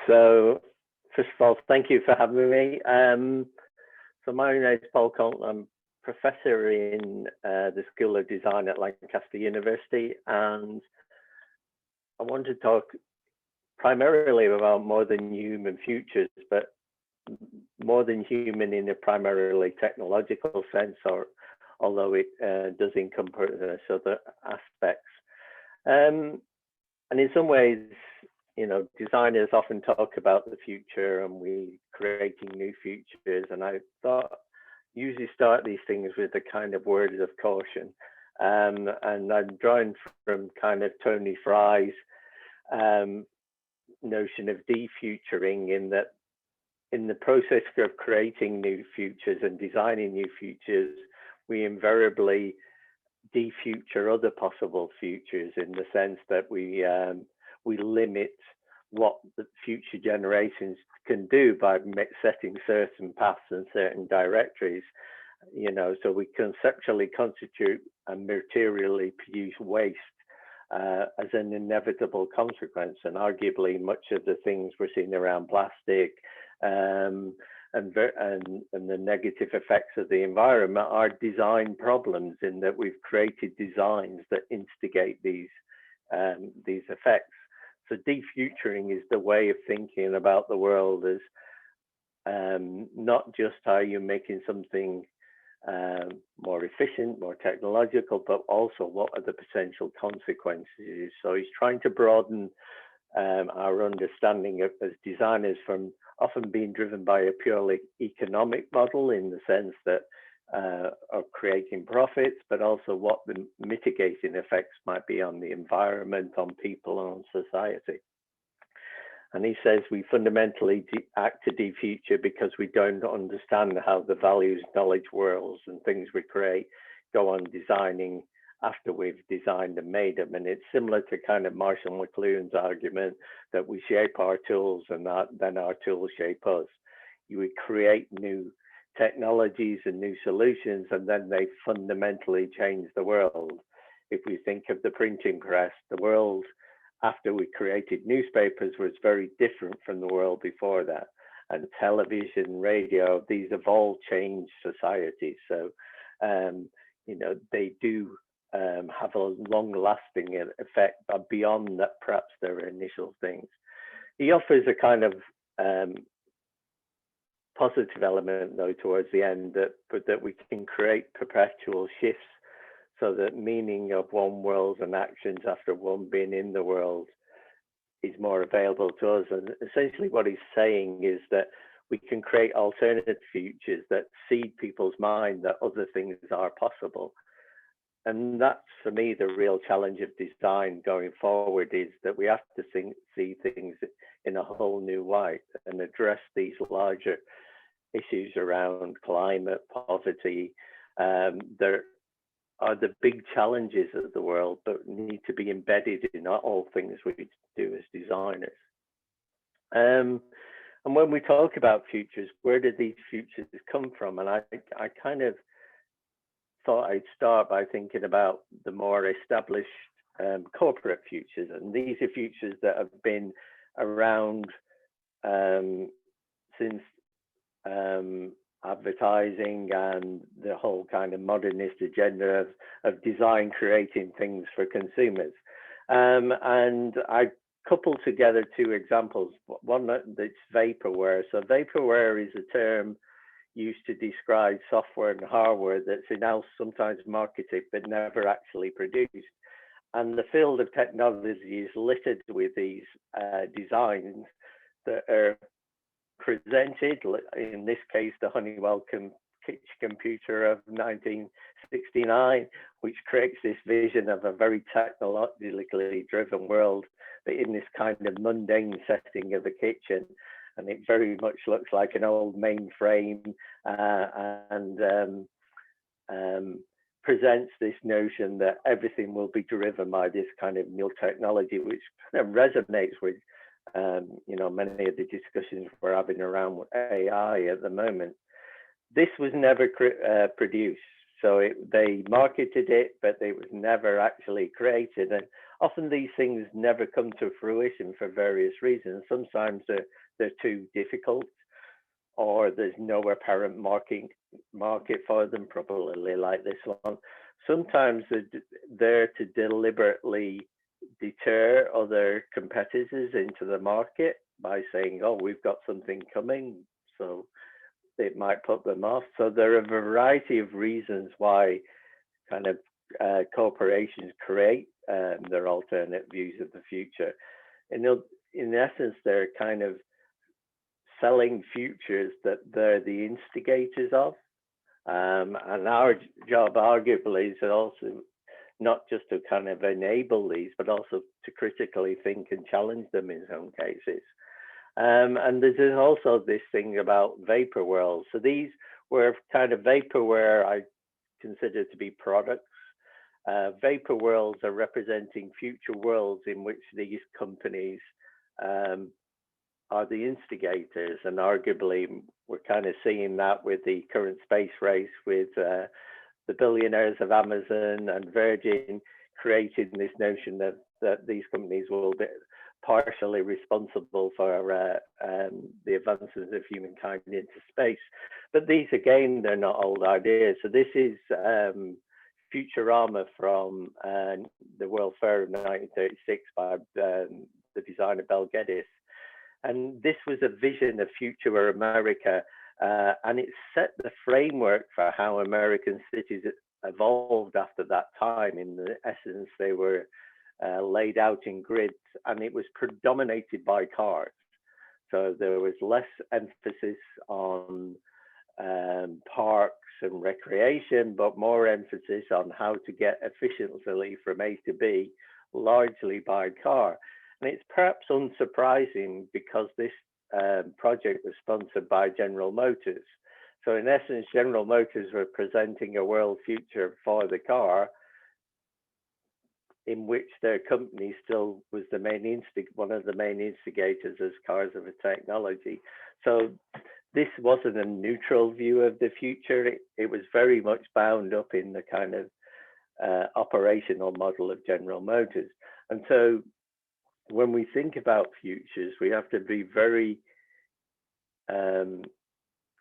So, first of all, thank you for having me. So my name is Coulton. I'm professor in the School of Design at Lancaster University, and I want to talk primarily about more than human futures, but more than human in a primarily technological sense, or although it does encompass other aspects. And in some ways, you know, designers often talk about the future and we creating new futures. And I thought usually start these things with a kind of words of caution. And I'm drawing from kind of Tony Fry's notion of defuturing, in that in the process of creating new futures and designing new futures, we invariably defuture other possible futures, in the sense that we limit what the future generations can do by setting certain paths and certain directories. You know, so we conceptually constitute and materially produce waste as an inevitable consequence. And arguably, much of the things we're seeing around plastic and the negative effects of the environment are design problems, in that we've created designs that instigate these effects. So defuturing is the way of thinking about the world as not just how you're making something more efficient, more technological, but also what are the potential consequences. So he's trying to broaden our understanding of, as designers, from often being driven by a purely economic model, in the sense that of creating profits, but also what the mitigating effects might be on the environment, on people, and on society. And he says we fundamentally act to defuture because we don't understand how the values, knowledge worlds, and things we create go on designing after we've designed and made them. And it's similar to kind of Marshall McLuhan's argument that we shape our tools and then our tools shape us. You would create new technologies and new solutions, and then they fundamentally change the world. If we think of the printing press, the world after we created newspapers was very different from the world before that. And television, radio, these have all changed society. So, you know, they do have a long-lasting effect beyond that, perhaps their initial things. He offers a kind of positive element, though, towards the end, that we can create perpetual shifts, so that meaning of one world and actions after one being in the world is more available to us. And essentially what he's saying is that we can create alternative futures that seed people's mind that other things are possible. And that's, for me, the real challenge of design going forward, is that we have to see things in a whole new light and address these larger issues around climate, poverty. There are the big challenges of the world, but need to be embedded in all things we do as designers. And when we talk about futures, where did these futures come from? And I kind of thought I'd start by thinking about the more established corporate futures. And these are futures that have been around since advertising and the whole kind of modernist agenda of design creating things for consumers. And I coupled together two examples. One that's vaporware. So vaporware is a term used to describe software and hardware that's now sometimes marketed but never actually produced. And the field of technology is littered with these designs that are presented, in this case, the Honeywell computer of 1969, which creates this vision of a very technologically driven world, but in this kind of mundane setting of a kitchen. And it very much looks like an old mainframe and presents this notion that everything will be driven by this kind of new technology, which kind of resonates with you know, many of the discussions we're having around AI at the moment. This was never produced. So they marketed it, but it was never actually created. And often these things never come to fruition for various reasons. Sometimes they're too difficult, or there's no apparent market for them, probably like this one. Sometimes they're there to deliberately deter other competitors into the market by saying, oh, we've got something coming, so it might put them off. So there are a variety of reasons why kind of corporations create their alternate views of the future. In essence, they're kind of selling futures that they're the instigators of. And our job, arguably, is also not just to kind of enable these, but also to critically think and challenge them in some cases. And there's also this thing about vapor worlds. So these were kind of vaporware I consider to be products. Vapor worlds are representing future worlds in which these companies are the instigators, and arguably we're kind of seeing that with the current space race with the billionaires of Amazon and Virgin creating this notion that these companies will be partially responsible for the advances of humankind into space. But these, again, they're not old ideas. So this is Futurama from the World Fair of 1936 by the designer Bel Geddes. And this was a vision of future America, and it set the framework for how American cities evolved after that time. In the essence, they were laid out in grids, and it was predominated by cars. So there was less emphasis on parks and recreation, but more emphasis on how to get efficiently from A to B, largely by car. And it's perhaps unsurprising because this project was sponsored by General Motors. So in essence, General Motors were presenting a world future for the car in which their company still was the one of the main instigators as cars of a technology. So this wasn't a neutral view of the future. It was very much bound up in the kind of operational model of General Motors. And so when we think about futures, we have to be very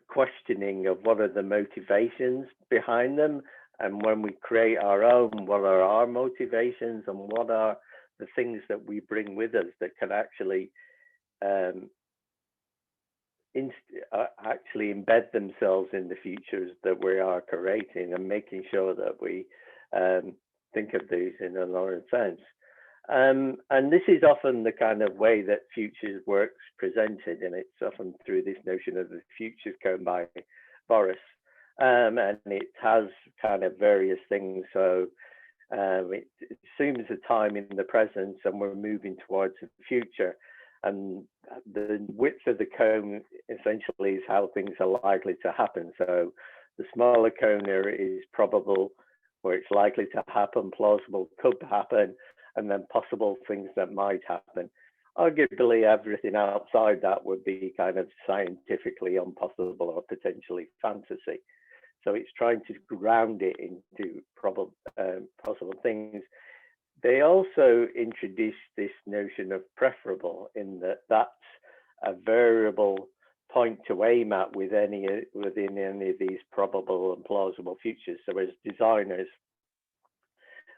questioning of what are the motivations behind them. And when we create our own, what are our motivations and what are the things that we bring with us that can actually embed themselves in the futures that we are creating, and making sure that we think of these in a larger sense. And this is often the kind of way that futures works presented, and it's often through this notion of the futures cone by Boris. And it has kind of various things. So it assumes a time in the present, and we're moving towards the future. And the width of the cone essentially is how things are likely to happen. So the smaller cone is probable, where it's likely to happen, plausible could happen, and then possible things that might happen. Arguably, everything outside that would be kind of scientifically impossible or potentially fantasy. So it's trying to ground it into possible things. They also introduced this notion of preferable, in that that's a variable point to aim at within any of these probable and plausible futures. So as designers,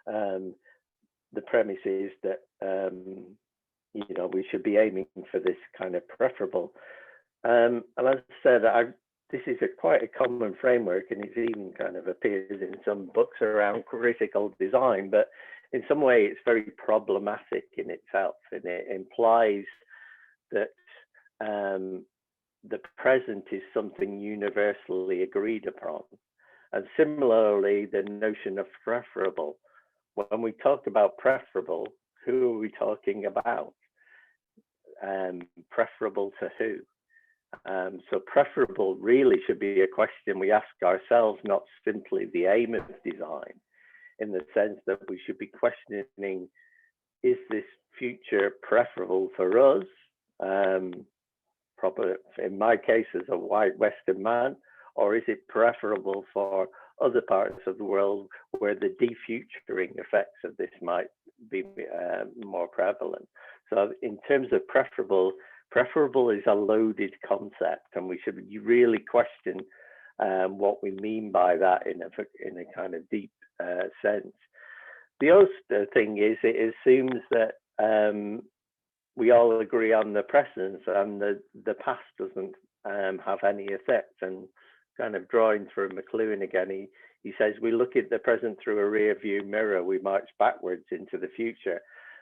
the premise is that we should be aiming for this kind of preferable. And as I said, this is quite a common framework, and it even kind of appears in some books around critical design, but in some way it's very problematic in itself, and it implies that the present is something universally agreed upon. And similarly, the notion of preferable. When we talk about preferable, who are we talking about? Preferable to who? So preferable really should be a question we ask ourselves, not simply the aim of design, in the sense that we should be questioning, is this future preferable for us? Probably in my case as a white Western man, or is it preferable for other parts of the world where the defuturing effects of this might be more prevalent. So in terms of preferable is a loaded concept, and we should really question what we mean by that in a kind of deep sense. The other thing is, it assumes that we all agree on the present, and the past doesn't have any effect. And kind of drawing through McLuhan again, he says we look at the present through a rear view mirror, we march backwards into the future.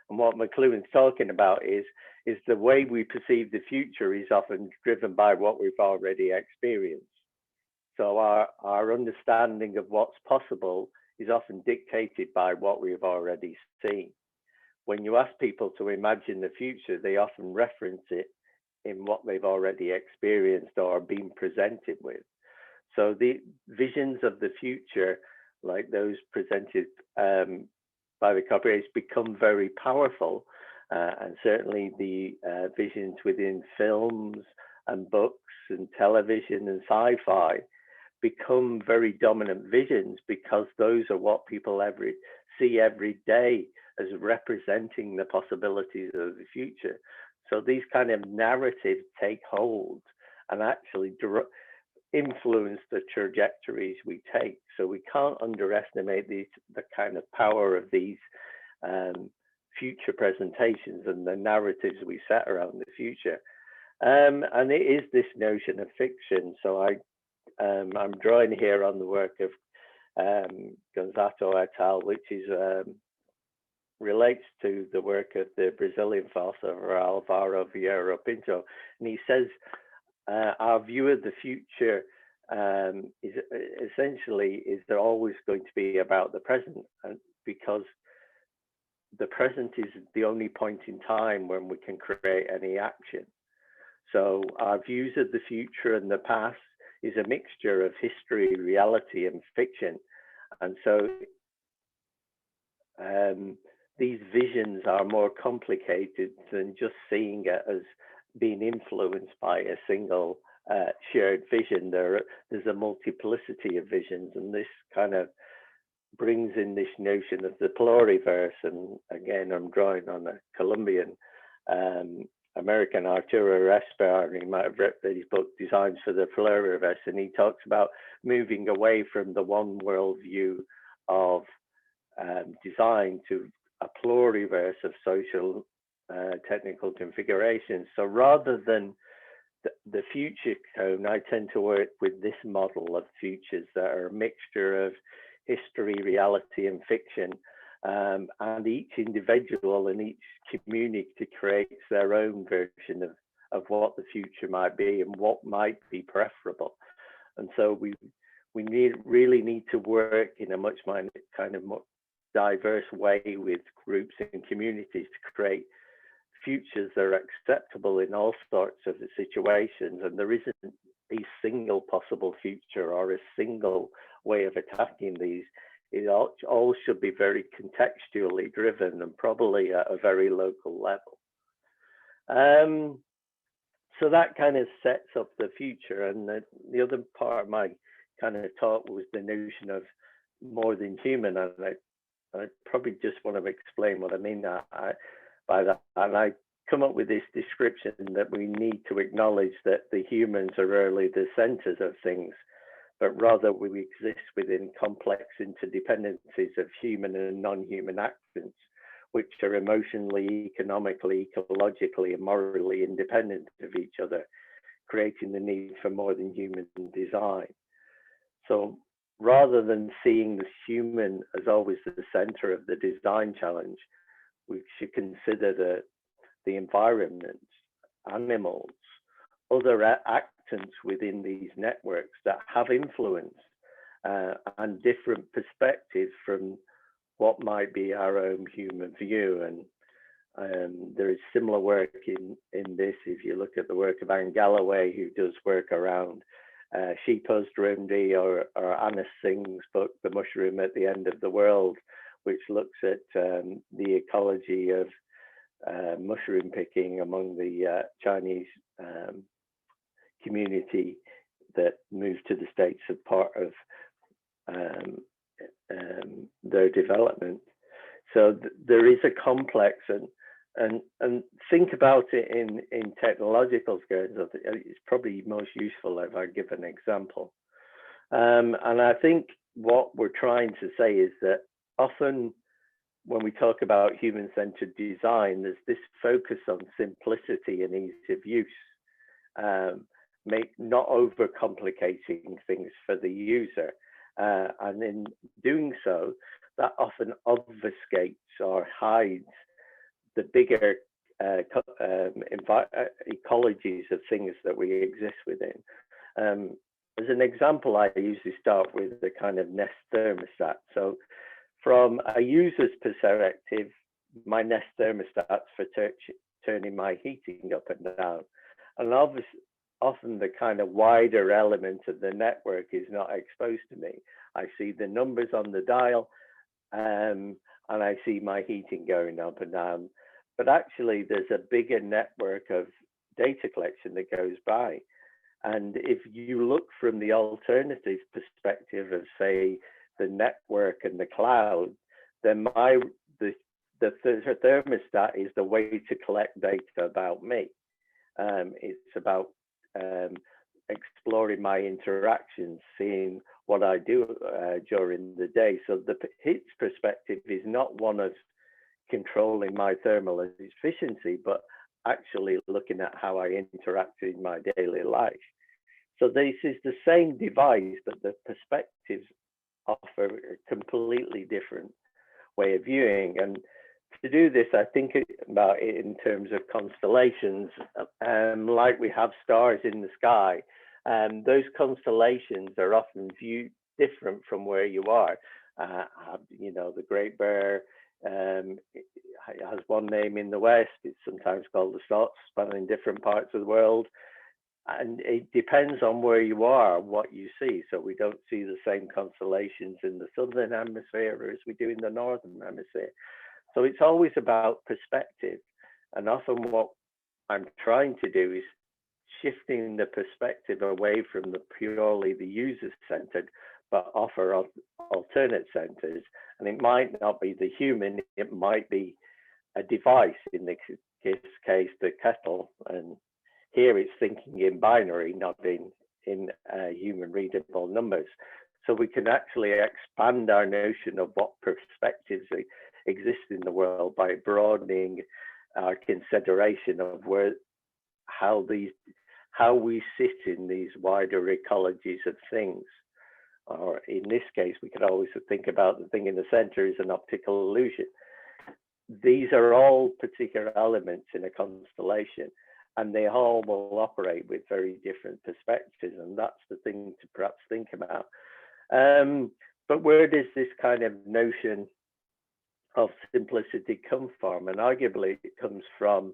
And what McLuhan's talking about is the way we perceive the future is often driven by what we've already experienced. So our understanding of what's possible is often dictated by what we've already seen. When you ask people to imagine the future, they often reference it in what they've already experienced or been presented with. So the visions of the future, like those presented by the copyrights, become very powerful. And certainly the visions within films and books and television and sci-fi become very dominant visions, because those are what people see every day as representing the possibilities of the future. So these kind of narratives take hold and actually influence the trajectories we take. So we can't underestimate the kind of power of these future presentations and the narratives we set around the future. And it is this notion of fiction. So I'm drawing here on the work of Gonzato et al., which is relates to the work of the Brazilian philosopher Alvaro Vieira Pinto. And he says, our view of the future is essentially, they're always going to be about the present, because the present is the only point in time when we can create any action. So our views of the future and the past is a mixture of history, reality, and fiction. And so these visions are more complicated than just seeing it as being influenced by a single shared vision. There's a multiplicity of visions, and this kind of brings in this notion of the pluriverse. And again, I'm drawing on a Colombian American Arturo Esper, and he might have read his book Designs for the Pluriverse, and he talks about moving away from the one world view of design to a pluriverse of social technical configurations. So rather than the future cone, I tend to work with this model of futures that are a mixture of history, reality, and fiction. And each individual and each community creates their own version of what the future might be and what might be preferable. And so we really need to work in a much more diverse way with groups and communities to create futures that are acceptable in all sorts of situations. And there isn't a single possible future or a single way of attacking these. It all should be very contextually driven and probably at a very local level. So that kind of sets up the future. And the other part of my kind of talk was the notion of more than human. And I probably just want to explain what I mean by that. And I come up with this description that we need to acknowledge that the humans are really the centers of things, but rather we exist within complex interdependencies of human and non-human actions, which are emotionally, economically, ecologically, and morally independent of each other, creating the need for more than human design. So rather than seeing the human as always the center of the design challenge, we should consider the environment, animals, other actants within these networks that have influence and different perspectives from what might be our own human view. And there is similar work in this. If you look at the work of Anne Galloway, who does work around Shilpa's Drumdi, or Anna Singh's book, The Mushroom at the End of the World, which looks at the ecology of mushroom picking among the Chinese community that moved to the States as part of um, their development. So there is a complex, and think about it in technological terms. It's probably most useful if I give an example. And I think what we're trying to say is that often when we talk about human-centered design, there's this focus on simplicity and ease of use, not overcomplicating things for the user. And in doing so, that often obfuscates or hides the bigger ecologies of things that we exist within. As an example, I usually start with the kind of Nest thermostat. So from a user's perspective, my Nest thermostat's for turning my heating up and down. And obviously, often the kind of wider element of the network is not exposed to me. I see the numbers on the dial, and I see my heating going up and down. But actually, there's a bigger network of data collection that goes by. And if you look from the alternative perspective of, say, the network and the cloud, then the thermostat is the way to collect data about me. It's about exploring my interactions, seeing what I do during the day. So its perspective is not one of controlling my thermal efficiency, but actually looking at how I interact in my daily life. So this is the same device, but the perspectives offer a completely different way of viewing. And to do this, I think about it in terms of constellations, like we have stars in the sky. Those constellations are often viewed different from where you are. You know, the Great Bear has one name in the West. It's sometimes called the Spots, spanning different parts of the world. And it depends on where you are, what you see. So we don't see the same constellations in the southern hemisphere as we do in the northern hemisphere. So it's always about perspective. And often what I'm trying to do is shifting the perspective away from the purely the user-centered, but offer alternate centers. And it might not be the human, it might be a device, in this case, the kettle. And here it's thinking in binary, not in human readable numbers. So we can actually expand our notion of what perspectives exist in the world by broadening our consideration of how we sit in these wider ecologies of things. Or in this case, we could always think about the thing in the center as an optical illusion. These are all particular elements in a constellation, and they all will operate with very different perspectives, and that's the thing to perhaps think about. But where does this kind of notion of simplicity come from? And arguably it comes from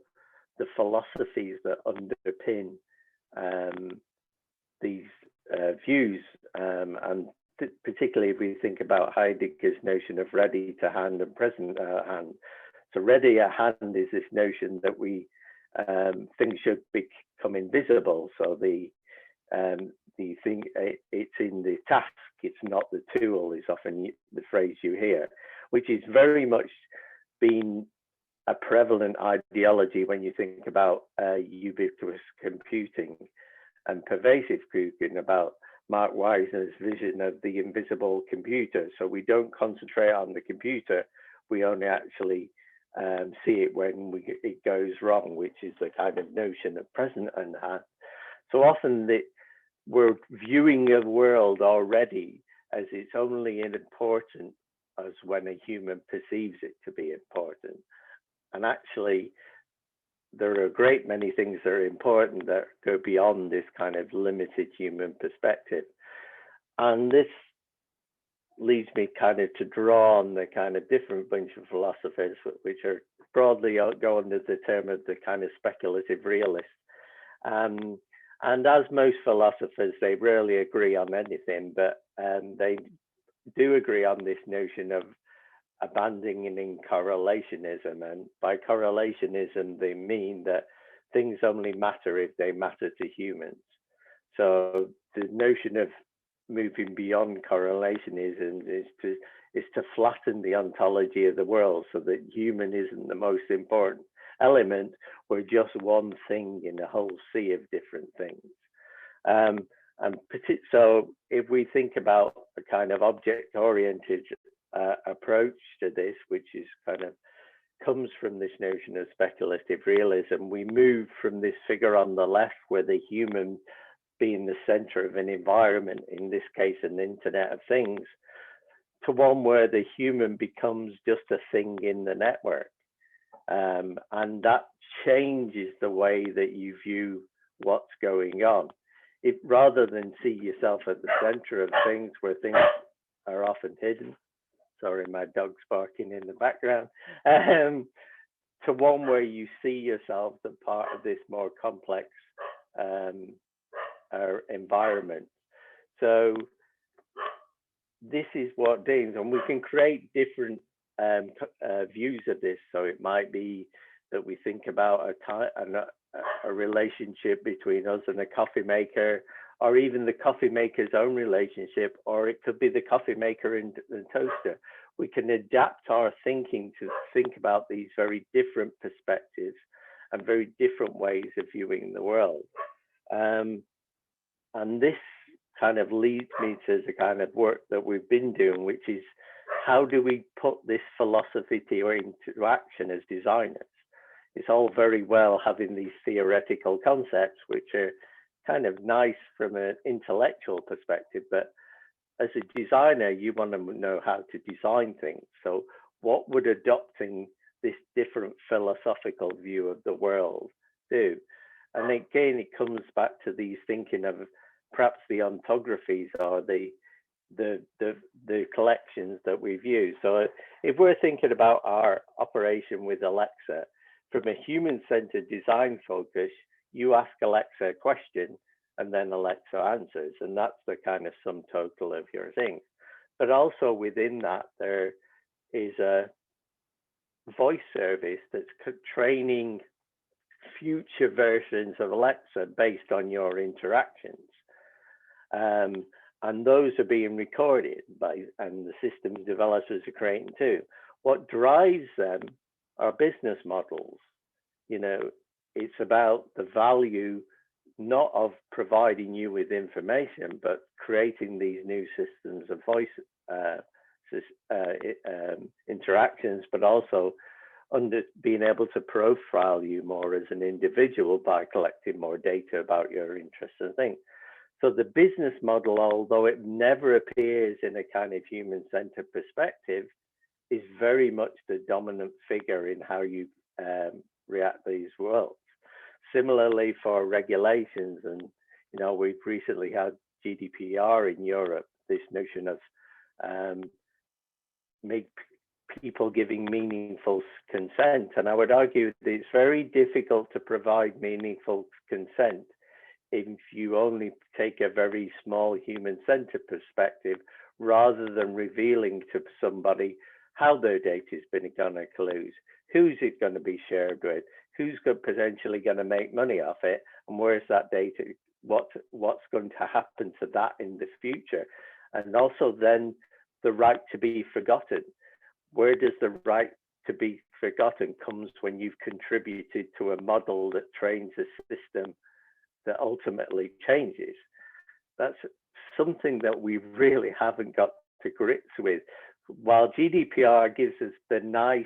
the philosophies that underpin these views, and particularly if we think about Heidegger's notion of ready to hand and present at hand. So ready at hand is this notion that things should become invisible. So the thing, it's in the task, it's not the tool, is often the phrase you hear, which is very much been a prevalent ideology when you think about ubiquitous computing and pervasive computing, about Mark Wisner's vision of the invisible computer. So we don't concentrate on the computer, we only actually see it when it goes wrong, which is the kind of notion of present and hand. So often we're viewing a world already as it's only important as when a human perceives it to be important. And actually, there are a great many things that are important that go beyond this kind of limited human perspective. And this leads me kind of to draw on the kind of different bunch of philosophers, which are broadly go under the term of the kind of speculative realist. And as most philosophers, they rarely agree on anything, but they do agree on this notion of abandoning correlationism. And by correlationism, they mean that things only matter if they matter to humans. So the notion of moving beyond correlation is to flatten the ontology of the world so that human isn't the most important element. We're just one thing in a whole sea of different things. So if we think about a kind of object-oriented approach to this, which is kind of comes from this notion of speculative realism, we move from this figure on the left where the human being the center of an environment, in this case an Internet of Things, to one where the human becomes just a thing in the network. And that changes the way that you view what's going on. Rather than see yourself at the center of things where things are often hidden, sorry, my dog's barking in the background, to one where you see yourself as part of this more complex environment. So this is what Dean's, and we can create different views of this. So it might be that we think about a relationship between us and a coffee maker, or even the coffee maker's own relationship, or it could be the coffee maker and the toaster. We can adapt our thinking to think about these very different perspectives and very different ways of viewing the world. And this kind of leads me to the kind of work that we've been doing, which is how do we put this philosophy into action as designers? It's all very well having these theoretical concepts, which are kind of nice from an intellectual perspective, but as a designer, you want to know how to design things. So what would adopting this different philosophical view of the world do? And again, it comes back to these thinking of perhaps the ontographies or the collections that we've used. So if we're thinking about our operation with Alexa, from a human-centered design focus, you ask Alexa a question and then Alexa answers, and that's the kind of sum total of your thing. But also within that, there is a voice service that's training future versions of Alexa based on your interactions. And those are being recorded and the systems developers are creating too. What drives them are business models. You know, it's about the value not of providing you with information, but creating these new systems of voice interactions, but also being able to profile you more as an individual by collecting more data about your interests and things. So the business model, although it never appears in a kind of human-centered perspective, is very much the dominant figure in how you react to these worlds. Similarly for regulations, and you know, we've recently had GDPR in Europe, this notion of make people giving meaningful consent. And I would argue that it's very difficult to provide meaningful consent if you only take a very small human-centered perspective, rather than revealing to somebody how their data is going to colluse, who's it going to be shared with, who's potentially going to make money off it, and where's that data, what's going to happen to that in the future. And also then the right to be forgotten. Where does the right to be forgotten comes when you've contributed to a model that trains a system that ultimately changes. That's something that we really haven't got to grips with. While GDPR gives us the nice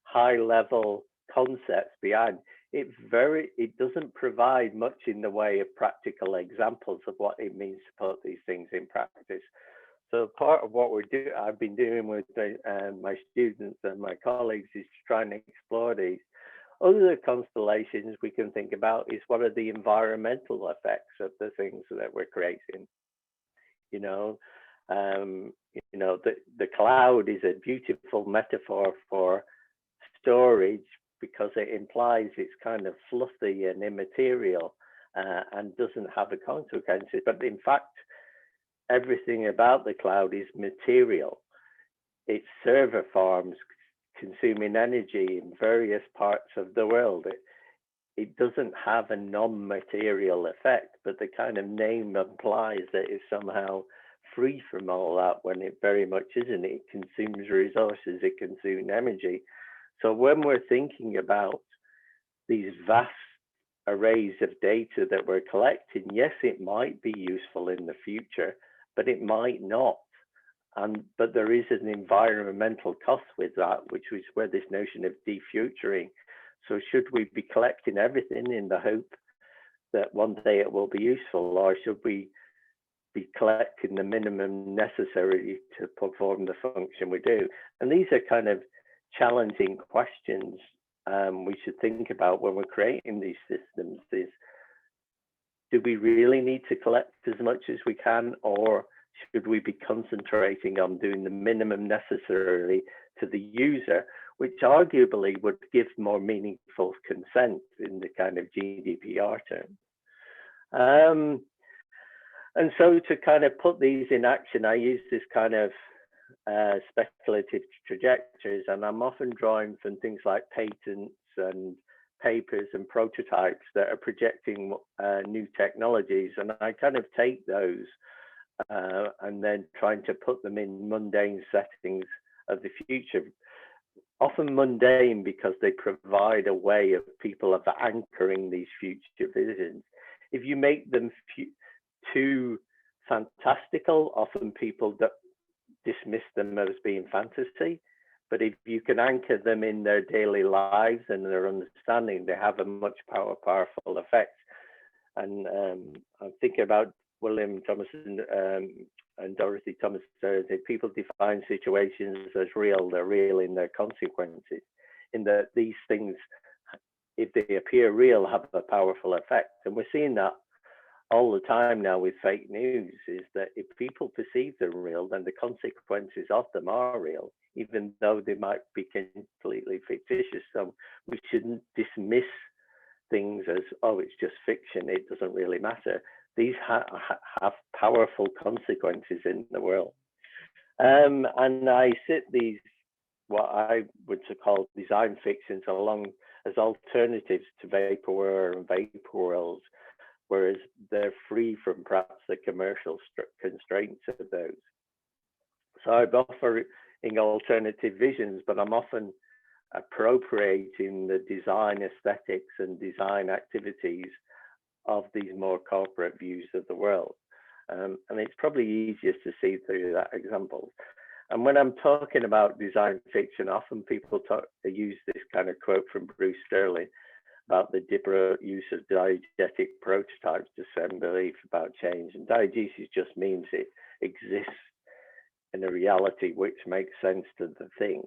high level concepts behind, it doesn't provide much in the way of practical examples of what it means to put these things in practice. So part of what I've been doing with my students and my colleagues is trying to explore these. Other constellations we can think about is what are the environmental effects of the things that we're creating. You know, the cloud is a beautiful metaphor for storage because it implies it's kind of fluffy and immaterial and doesn't have a consequences. But in fact, everything about the cloud is material. It's server farms consuming energy in various parts of the world. It doesn't have a non-material effect, but the kind of name implies that it's somehow free from all that when it very much isn't. It consumes resources, it consumes energy. So when we're thinking about these vast arrays of data that we're collecting, yes, it might be useful in the future, but it might not. But there is an environmental cost with that, which is where this notion of defuturing. So should we be collecting everything in the hope that one day it will be useful, or should we be collecting the minimum necessary to perform the function we do? And these are kind of challenging questions we should think about when we're creating these systems. Is, do we really need to collect as much as we can, or should we be concentrating on doing the minimum necessarily to the user, which arguably would give more meaningful consent in the kind of GDPR terms? And so to kind of put these in action, I use this kind of speculative trajectories, and I'm often drawing from things like patents and papers and prototypes that are projecting new technologies, and I kind of take those and then trying to put them in mundane settings of the future. Often mundane because they provide a way of people of anchoring these future visions. If you make them too fantastical, often people dismiss them as being fantasy. But if you can anchor them in their daily lives and their understanding, they have a much powerful effect. And I'm thinking about William Thomas and Dorothy Thomas. People define situations as real. They're real in their consequences, in that these things, if they appear real, have a powerful effect. And we're seeing that all the time now with fake news, is that if people perceive them real, then the consequences of them are real, even though they might be completely fictitious. So we shouldn't dismiss things as, oh, it's just fiction, it doesn't really matter. These have powerful consequences in the world. And I sit these, what I would call design fictions, along as alternatives to vaporware and vapor worlds, whereas they're free from perhaps the commercial constraints of those. So I'm offering alternative visions, but I'm often appropriating the design aesthetics and design activities of these more corporate views of the world. And it's probably easiest to see through that example. And when I'm talking about design fiction, often people use this kind of quote from Bruce Sterling about the deliberate use of diegetic prototypes to send belief about change. And diegesis just means it exists in a reality which makes sense to the thing.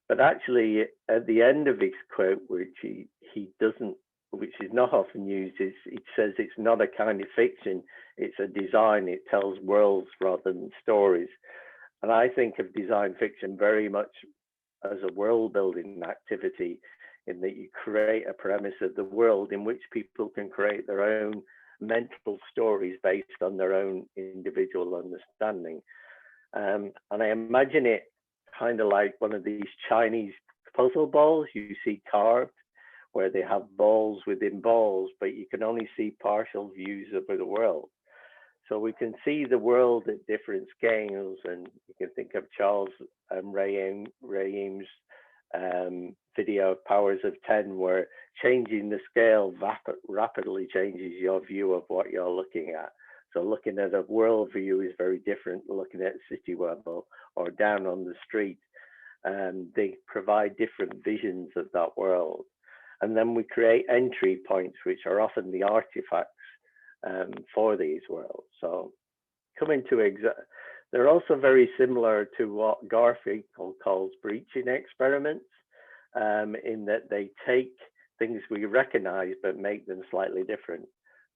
But actually, at the end of his quote, which he doesn't, which is not often used, it says it's not a kind of fiction, it's a design, it tells worlds rather than stories. And I think of design fiction very much as a world building activity, in that you create a premise of the world in which people can create their own mental stories based on their own individual understanding. And I imagine it kind of like one of these Chinese puzzle balls you see carved, where they have balls within balls, but you can only see partial views of the world. So we can see the world at different scales, and you can think of Charles Reim's video of Powers of 10, where changing the scale rapidly changes your view of what you're looking at. So looking at a world view is very different than looking at city level or down on the street. They provide different visions of that world. And then we create entry points, which are often the artifacts for these worlds. So coming to they're also very similar to what Garfinkel calls breaching experiments, in that they take things we recognize but make them slightly different.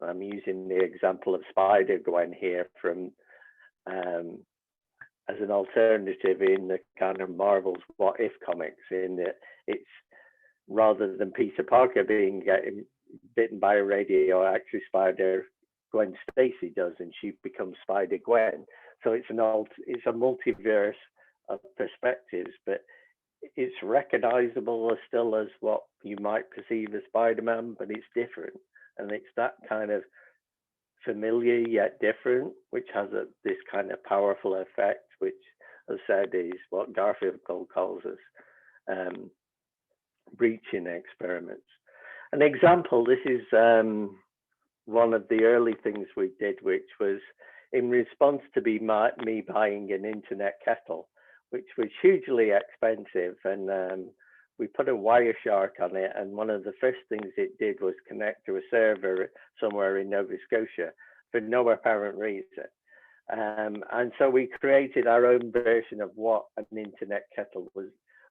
I'm using the example of Spider-Gwen here from as an alternative in the kind of Marvel's What If comics, in that it's, rather than Peter Parker being bitten by a radioactive spider, Gwen Stacy does, and she becomes Spider-Gwen. So it's a multiverse of perspectives, but it's recognizable still as what you might perceive as Spider-Man, but it's different. And it's that kind of familiar yet different, which has this kind of powerful effect, which, as I said, is what Garfield calls us breaching experiments. An example, this is one of the early things we did, which was in response to me buying an internet kettle, which was hugely expensive, and we put a Wireshark on it, and one of the first things it did was connect to a server somewhere in Nova Scotia for no apparent reason. And so we created our own version of what an internet kettle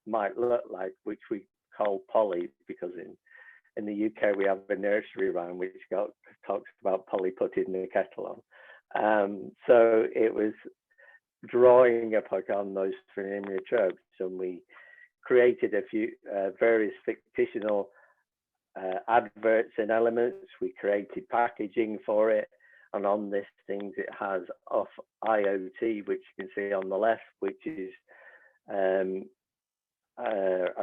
might look like, which we call Polly, because in the UK we have a nursery rhyme which talks about Polly putting the kettle on. So it was drawing upon those familiar tropes, and we created a few various fictional adverts and elements. We created packaging for it, and on this things it has off IoT, which you can see on the left, which is a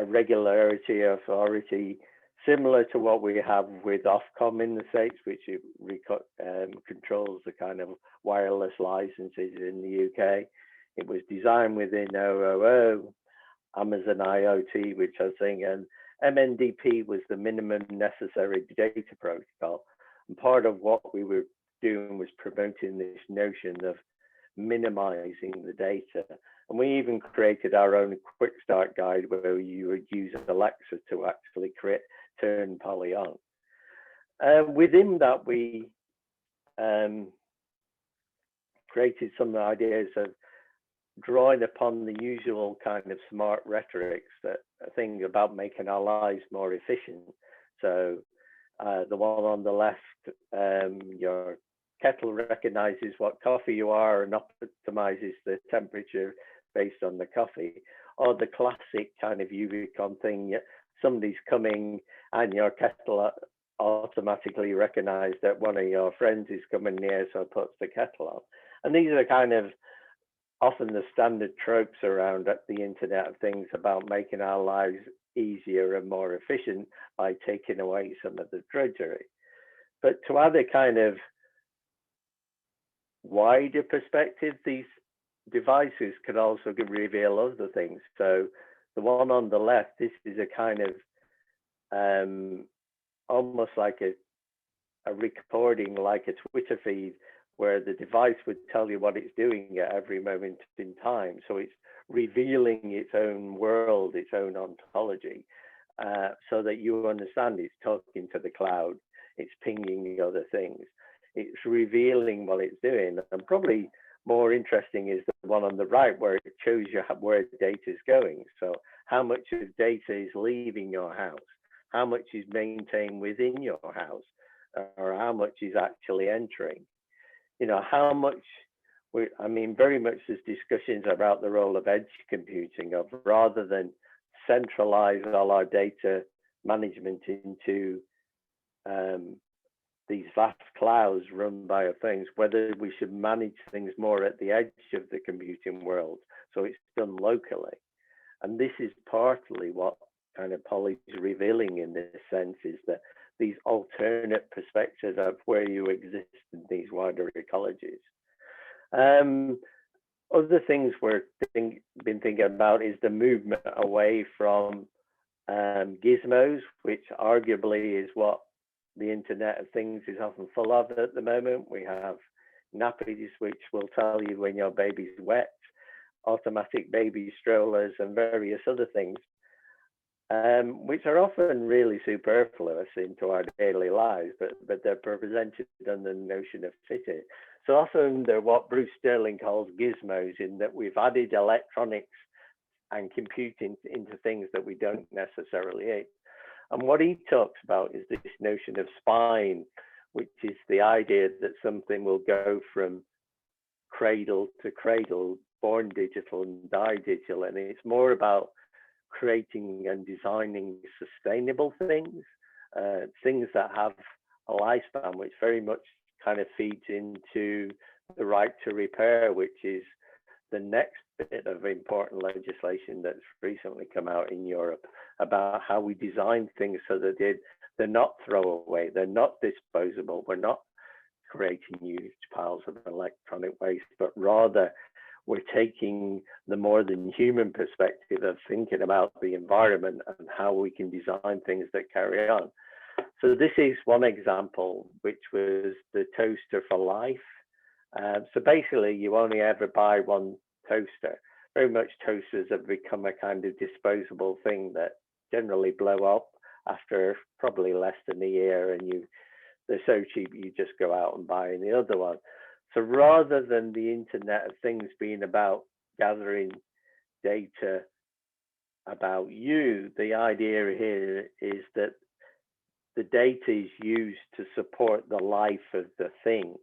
regularity authority similar to what we have with Ofcom in the States, which controls the kind of wireless licenses in the UK. It was designed within OOO, Amazon IoT, which I think, and MNDP was the minimum necessary data protocol. And part of what we were doing was promoting this notion of minimizing the data. And we even created our own quick start guide where you would use Alexa to actually turn Polly on. Within that, we created some ideas of drawing upon the usual kind of smart rhetorics that I think about making our lives more efficient. So the one on the left, your kettle recognizes what coffee you are and optimizes the temperature based on the coffee, or the classic kind of Ubicon thing, somebody's coming and your kettle automatically recognize that one of your friends is coming near, so it puts the kettle on. And these are kind of often the standard tropes around at the Internet of Things about making our lives easier and more efficient by taking away some of the drudgery. But to add a kind of wider perspective, these devices could also reveal other things. So the one on the left, this is a kind of almost like a recording, like a Twitter feed, where the device would tell you what it's doing at every moment in time. So it's revealing its own world, its own ontology, so that you understand it's talking to the cloud, it's pinging other things, it's revealing what it's doing. And probably more interesting is the one on the right, where it shows you where the data is going. So how much of data is leaving your house, how much is maintained within your house, or how much is actually entering. You know, how much, I mean, very much there's discussions about the role of edge computing, of rather than centralize all our data management into these vast clouds run by things, whether we should manage things more at the edge of the computing world, so it's done locally. And this is partly what kind of Polly's revealing in this sense, is that these alternate perspectives of where you exist in these wider ecologies. Other things we've been thinking about is the movement away from gizmos, which arguably is what the Internet of Things is often full of at the moment. We have nappies, which will tell you when your baby's wet, automatic baby strollers, and various other things, which are often really superfluous into our daily lives, but they're presented under the notion of fitting. So often they're what Bruce Sterling calls gizmos, in that we've added electronics and computing into things that we don't necessarily need. And what he talks about is this notion of spine, which is the idea that something will go from cradle to cradle, born digital and die digital. And it's more about creating and designing sustainable things, things that have a lifespan, which very much kind of feeds into the right to repair, which is the next bit of important legislation that's recently come out in Europe about how we design things so that they're not throwaway, they're not disposable, we're not creating huge piles of electronic waste, but rather we're taking the more than human perspective of thinking about the environment and how we can design things that carry on. So this is one example, which was the toaster for life. So basically, you only ever buy one toaster. Very much toasters have become a kind of disposable thing that generally blow up after probably less than a year, and they're so cheap you just go out and buy the other one. So rather than the Internet of Things being about gathering data about you, the idea here is that the data is used to support the life of the thing.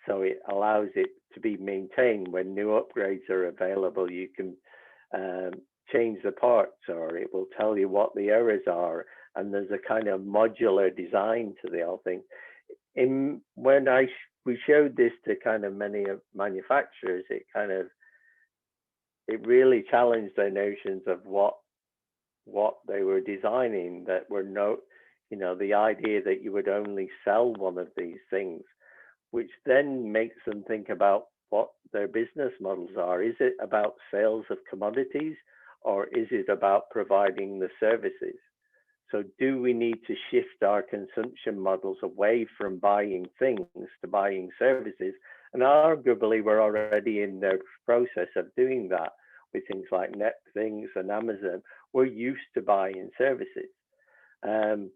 So it allows it to be maintained. When new upgrades are available, you can change the parts, or it will tell you what the errors are. And there's a kind of modular design to the whole thing. When we showed this to kind of many manufacturers, it really challenged their notions of what they were designing, that were the idea that you would only sell one of these things, which then makes them think about what their business models are. Is it about sales of commodities, or is it about providing the services? So do we need to shift our consumption models away from buying things to buying services? And arguably, we're already in the process of doing that with things like Netflix and Amazon. We're used to buying services. And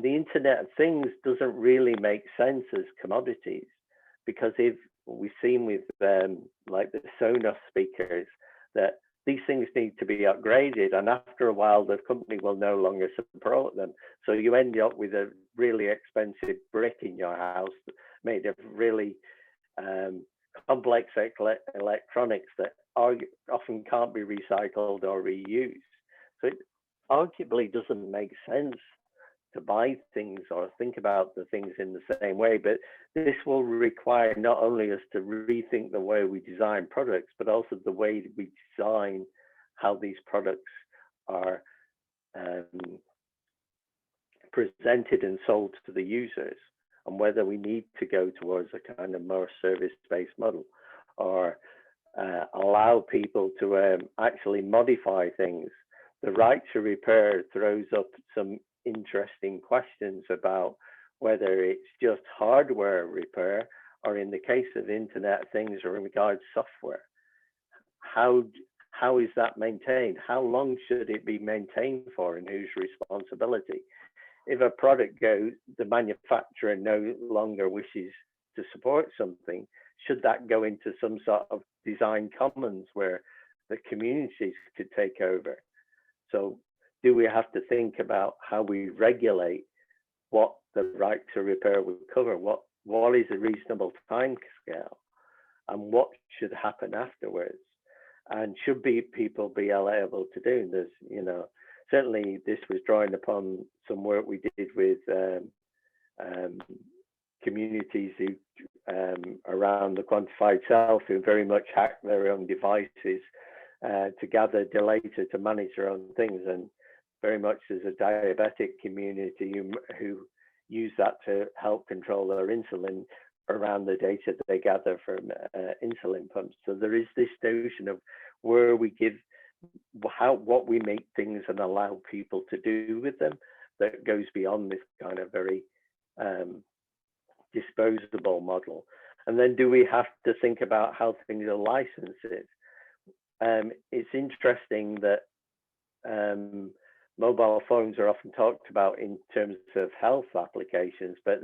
the Internet of Things doesn't really make sense as commodities, because if we've seen with like the Sonos speakers, that these things need to be upgraded, and after a while the company will no longer support them. So you end up with a really expensive brick in your house made of really complex electronics that often can't be recycled or reused. So it arguably doesn't make sense to buy things or think about the things in the same way. But this will require not only us to rethink the way we design products, but also the way we design how these products are presented and sold to the users, and whether we need to go towards a kind of more service-based model, or allow people to actually modify things. The right to repair throws up some interesting questions about whether it's just hardware repair, or in the case of Internet of Things, or in regards to software. How is that maintained? How long should it be maintained for, and whose responsibility? If a product goes, the manufacturer no longer wishes to support something, should that go into some sort of design commons where the communities could take over? So do we have to think about how we regulate what the right to repair would cover? What is a reasonable time scale, and what should happen afterwards? And should people be able to do? There's, certainly this was drawing upon some work we did with communities who around the quantified self, who very much hack their own devices to gather data to manage their own things, and very much there's a diabetic community who use that to help control their insulin around the data that they gather from insulin pumps. So there is this notion of where we give what we make things and allow people to do with them that goes beyond this kind of very disposable model. And then do we have to think about how things are licensed? It's interesting that mobile phones are often talked about in terms of health applications, but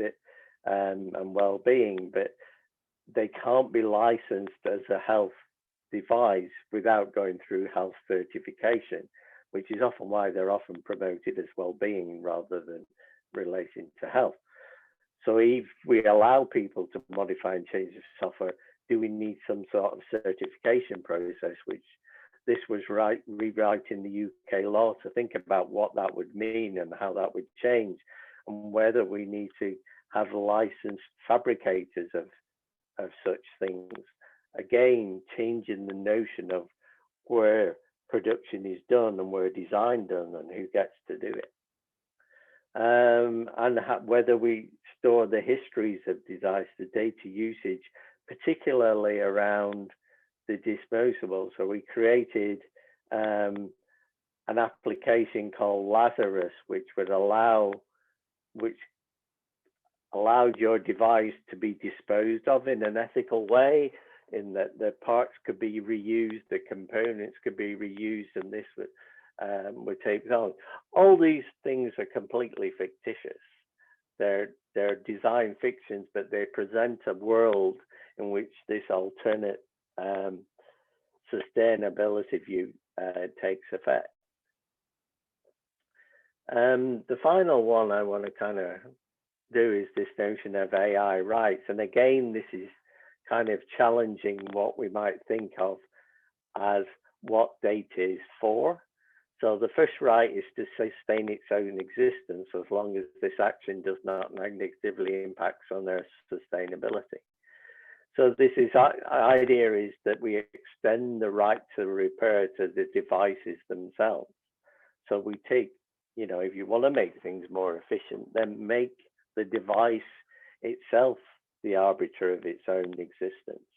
and well-being, but they can't be licensed as a health device without going through health certification, which is often why they're often promoted as well-being rather than relating to health. So if we allow people to modify and change the software, do we need some sort of certification process, which this was rewriting the UK law to think about what that would mean and how that would change, and whether we need to have licensed fabricators of such things. Again, changing the notion of where production is done and where design done and who gets to do it. And whether we store the histories of disaster data usage, particularly around the disposable. So we created an application called Lazarus, which allowed your device to be disposed of in an ethical way, in that the parts could be reused, the components could be reused, and this would take on. All these things are completely fictitious. They're design fictions, but they present a world in which this alternate sustainability view takes effect. The final one I want to kind of do is this notion of AI rights. And again, this is kind of challenging what we might think of as what data is for. So the first right is to sustain its own existence as long as this action does not negatively impact on their sustainability. So this idea is that we extend the right to repair to the devices themselves. So we take, if you want to make things more efficient, then make the device itself the arbiter of its own existence.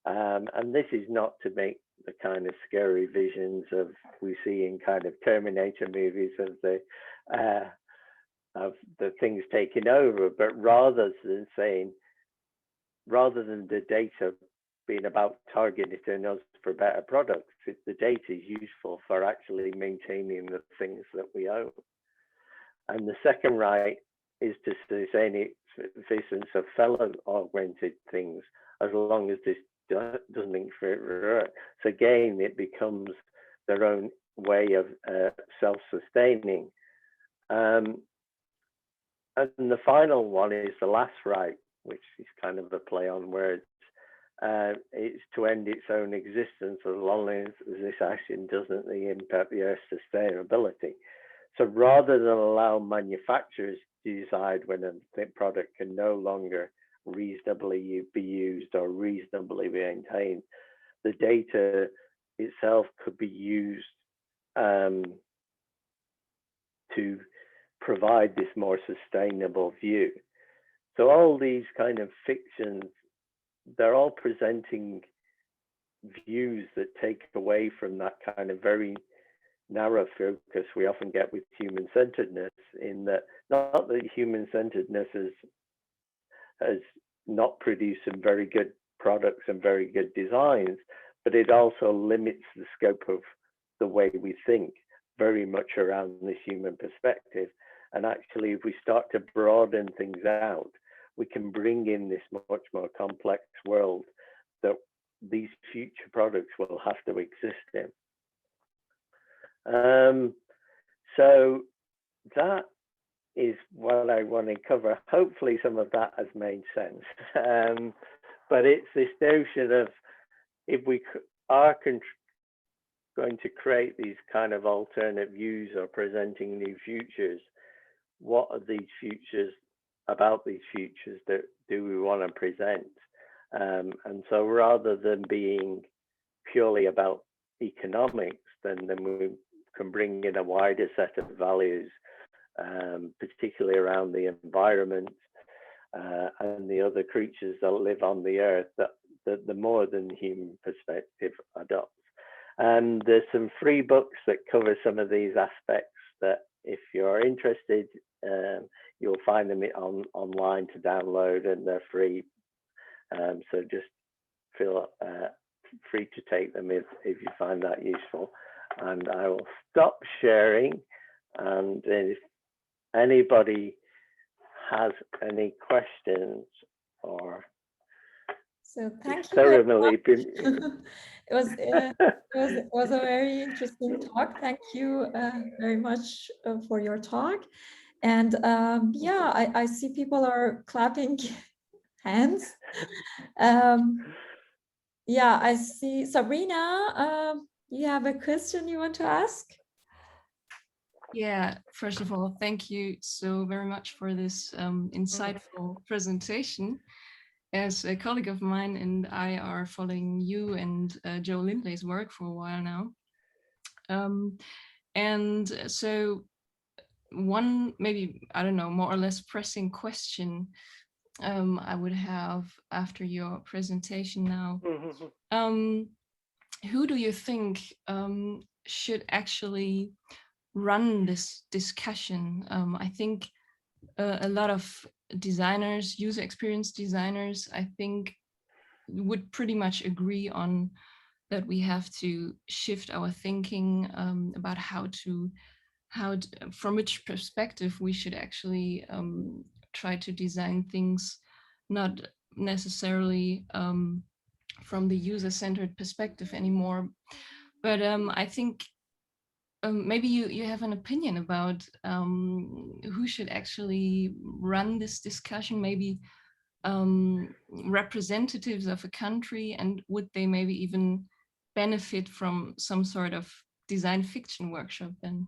And this is not to make the kind of scary visions we see in kind of Terminator movies of the things taking over, but rather than the data being about targeting us for better products, the data is useful for actually maintaining the things that we own. And the second right is to sustain its existence of fellow augmented things as long as this doesn't interfere. So again, it becomes their own way of self-sustaining. And the final one is the last right, which is kind of a play on words. It's to end its own existence as long as this action doesn't impact the Earth's sustainability. So rather than allow manufacturers to decide when a product can no longer reasonably be used or reasonably be maintained, the data itself could be used to provide this more sustainable view. So all these kind of fictions, they're all presenting views that take away from that kind of very narrow focus we often get with human-centeredness, in that not that human-centeredness has not produced some very good products and very good designs, but it also limits the scope of the way we think very much around this human perspective. And actually, if we start to broaden things out, we can bring in this much more complex world that these future products will have to exist in. So that is what I want to cover. Hopefully some of that has made sense. But it's this notion of, if we are going to create these kind of alternate views or presenting new futures, what are these futures about these futures that do we want to present? And so rather than being purely about economics, then we can bring in a wider set of values, particularly around the environment and the other creatures that live on the earth, that the more than human perspective adopts. And there's some free books that cover some of these aspects that, if you're interested, you'll find them online to download, and they're free. So just feel free to take them if you find that useful. And I will stop sharing. And if anybody has any questions or so thank you very much. It was a very interesting talk. Thank you very much for your talk. And yeah, I see people are clapping hands. Yeah, I see Sabrina, you have a question you want to ask? Yeah, first of all, thank you so very much for this insightful presentation. As a colleague of mine and I are following you and Joe Lindley's work for a while now. And so one maybe, I don't know, more or less pressing question I would have after your presentation now. Who do you think should actually run this discussion? I think a lot of designers, user experience designers, I think would pretty much agree on that we have to shift our thinking about from which perspective we should actually try to design things, not necessarily from the user-centered perspective anymore. But I think maybe you have an opinion about who should actually run this discussion, maybe representatives of a country, and would they maybe even benefit from some sort of design fiction workshop then?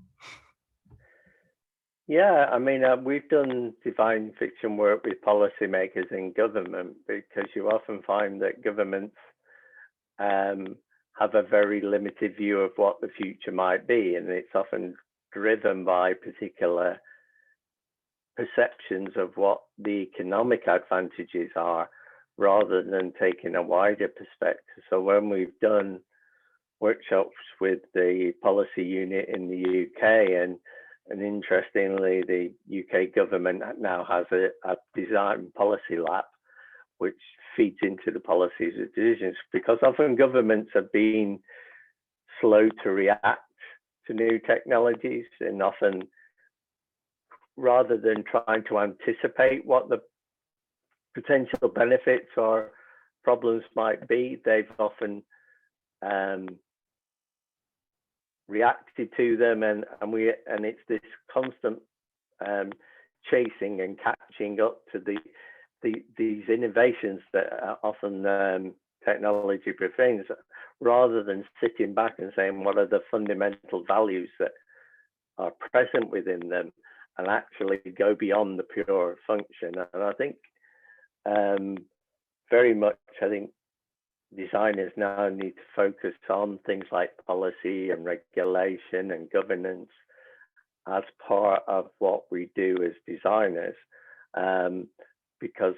Yeah, I mean, we've done design fiction work with policymakers in government, because you often find that governments have a very limited view of what the future might be, and it's often driven by particular perceptions of what the economic advantages are, rather than taking a wider perspective. So when we've done workshops with the policy unit in the UK, and interestingly, the UK government now has a design policy lab, which feeds into the policies of decisions, because often governments have been slow to react to new technologies, and often, rather than trying to anticipate what the potential benefits or problems might be, they've often reacted to them, and it's this constant chasing and catching up to these innovations that often technology brings, rather than sitting back and saying what are the fundamental values that are present within them, and actually go beyond the pure function. And I think very much, I think designers now need to focus on things like policy and regulation and governance as part of what we do as designers, because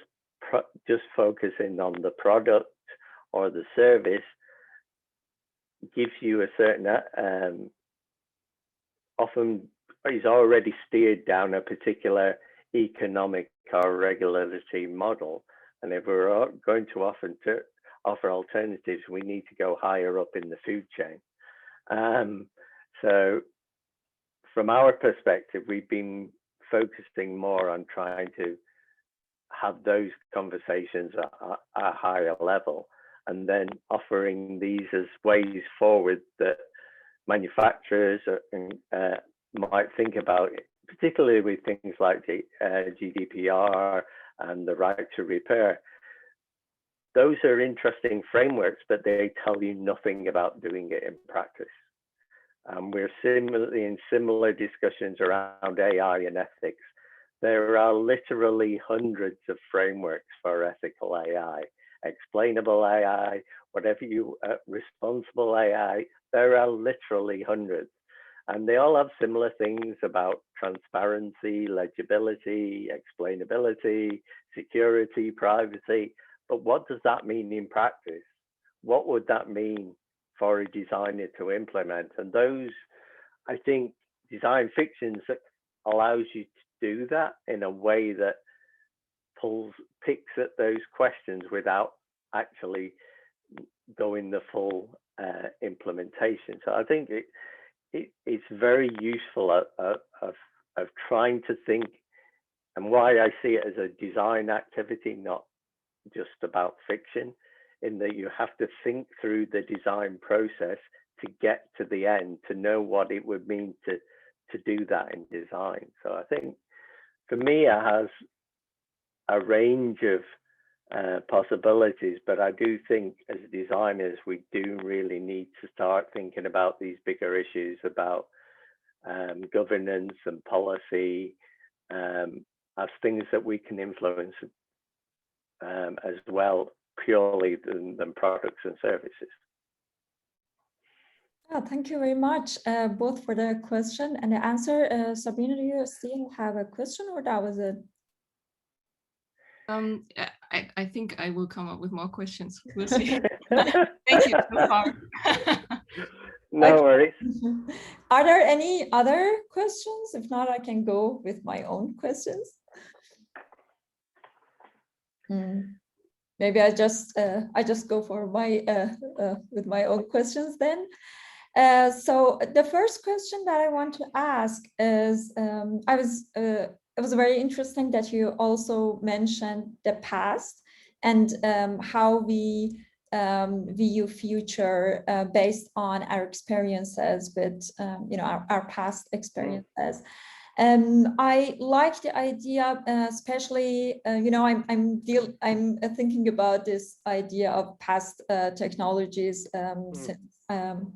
just focusing on the product or the service gives you a certain often is already steered down a particular economic or regulatory model. And if we're going to offer alternatives, we need to go higher up in the food chain. So from our perspective, we've been focusing more on trying to have those conversations at a higher level, and then offering these as ways forward that manufacturers might think about, particularly with things like the GDPR and the right to repair. Those are interesting frameworks, but they tell you nothing about doing it in practice. We're in similar discussions around AI and ethics. There are literally hundreds of frameworks for ethical AI, explainable AI, responsible AI. There are literally hundreds. And they all have similar things about transparency, legibility, explainability, security, privacy. But what does that mean in practice? What would that mean for a designer to implement? And those, I think, design fictions allows you to do that in a way that picks at those questions without actually going the full implementation. So I think it's very useful of trying to think, and why I see it as a design activity, not just about fiction, in that you have to think through the design process to get to the end, to know what it would mean to do that in design. So I think for me, it has a range of possibilities, but I do think as designers, we do really need to start thinking about these bigger issues about governance and policy as things that we can influence as well, purely than products and services. Thank you very much, both for the question and the answer. Sabrina, do you still have a question, or that was it? I think I will come up with more questions. We'll see. Thank you so far. No worries. Are there any other questions? If not, I can go with my own questions. Maybe I just go for my with my own questions then. So the first question that I want to ask is, it was very interesting that you also mentioned the past and how we view future based on our experiences with our past experiences. I like the idea, especially I'm thinking about this idea of past technologies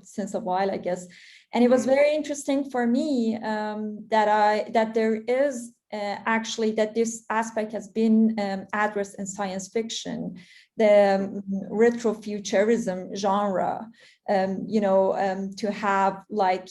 since a while, I guess, and it was very interesting for me that there is actually that this aspect has been addressed in science fiction, the retrofuturism genre, to have like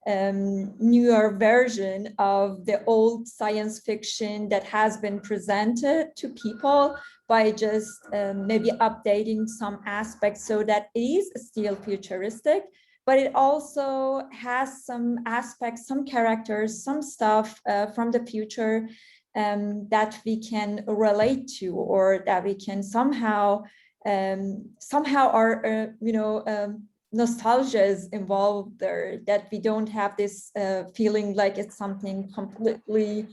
newer version of the old science fiction that has been presented to people by just maybe updating some aspects so that it is still futuristic, but it also has some aspects, some characters, some stuff from the future that we can relate to, or that we can somehow are nostalgia is involved there, that we don't have this feeling like it's something completely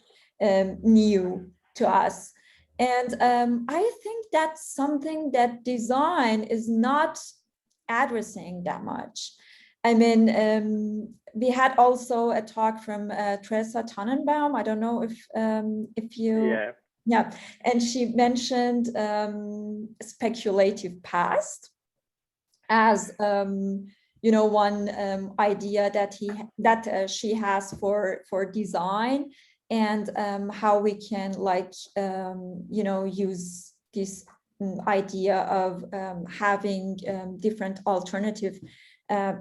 new to us. And I think that's something that design is not addressing that much. I mean, we had also a talk from Teresa Tannenbaum. I don't know if you, yeah, and she mentioned speculative past as one idea that she has for design, and how we can use this idea of having different alternative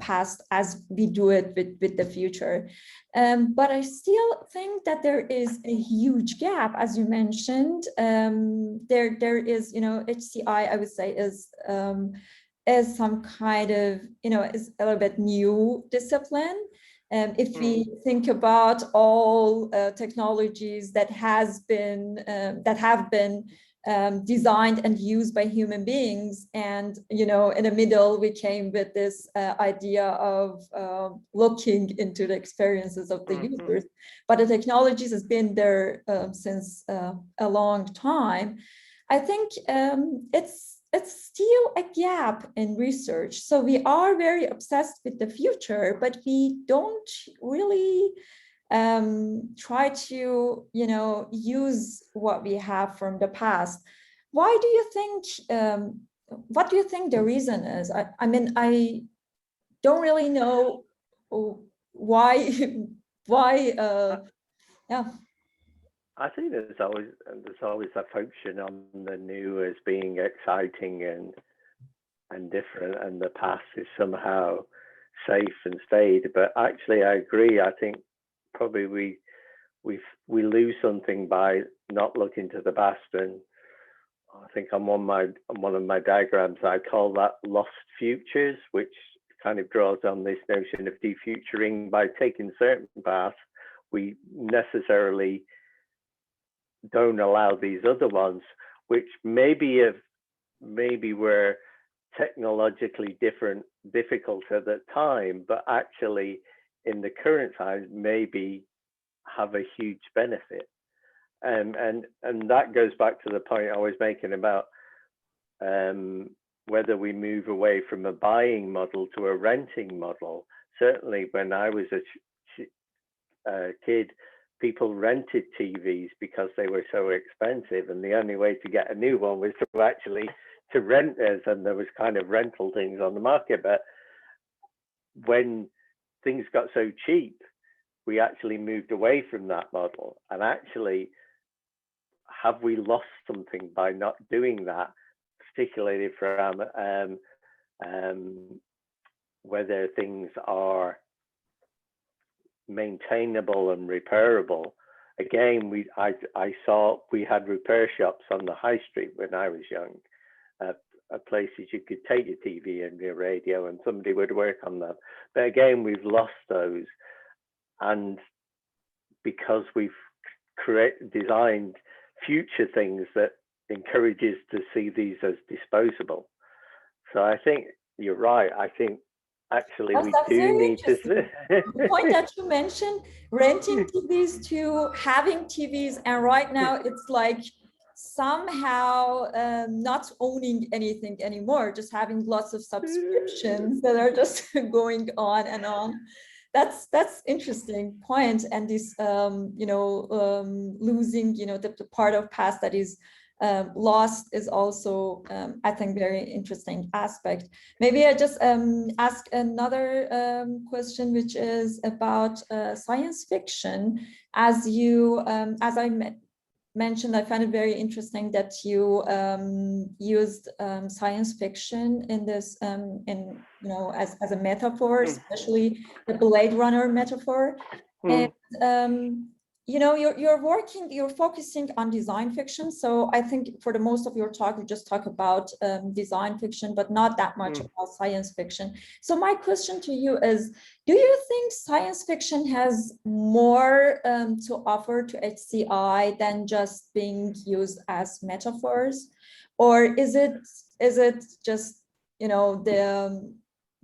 past as we do it with the future. But I still think that there is a huge gap, as you mentioned. There is, HCI, I would say, is some kind of, is a little bit new discipline. If we think about all technologies that have been designed and used by human beings, and in the middle we came with this idea of looking into the experiences of the users, but the technologies has been there since a long time. I think it's still a gap in research. So we are very obsessed with the future, but we don't really try to, use what we have from the past. Why do you think, what do you think the reason is? I mean, I don't really know why, yeah. I think there's always a function on the new as being exciting and different, and the past is somehow safe and stayed. But actually, I agree. I think probably we lose something by not looking to the past. And I think on one of my diagrams, I call that lost futures, which kind of draws on this notion of defuturing. By taking certain paths, we necessarily don't allow these other ones, which maybe were technologically difficult at the time, but actually in the current times maybe have a huge benefit. And that goes back to the point I was making about whether we move away from a buying model to a renting model. Certainly when I was a kid, people rented TVs because they were so expensive, and the only way to get a new one was to rent this, and there was kind of rental things on the market. But when things got so cheap, we actually moved away from that model. And actually, have we lost something by not doing that, particularly from whether things are maintainable and repairable. Again, I saw we had repair shops on the high street when I was young, places you could take your TV and your radio and somebody would work on them. But again, we've lost those, and because we've designed future things that encourages to see these as disposable. So I think you're right. I think actually we do need to. The point that you mentioned, renting TVs to having TVs, and right now it's like somehow not owning anything anymore, just having lots of subscriptions that are just going on and on. That's interesting point. And this losing the part of past that is lost is also I think very interesting aspect. Maybe I just ask another question, which is about science fiction. As I mentioned, I found it very interesting that you used science fiction in this as a metaphor, especially the Blade Runner metaphor. And you're focusing on design fiction. So I think for the most of your talk, you just talk about design fiction, but not that much about science fiction. So my question to you is, do you think science fiction has more to offer to HCI than just being used as metaphors? Or is it just,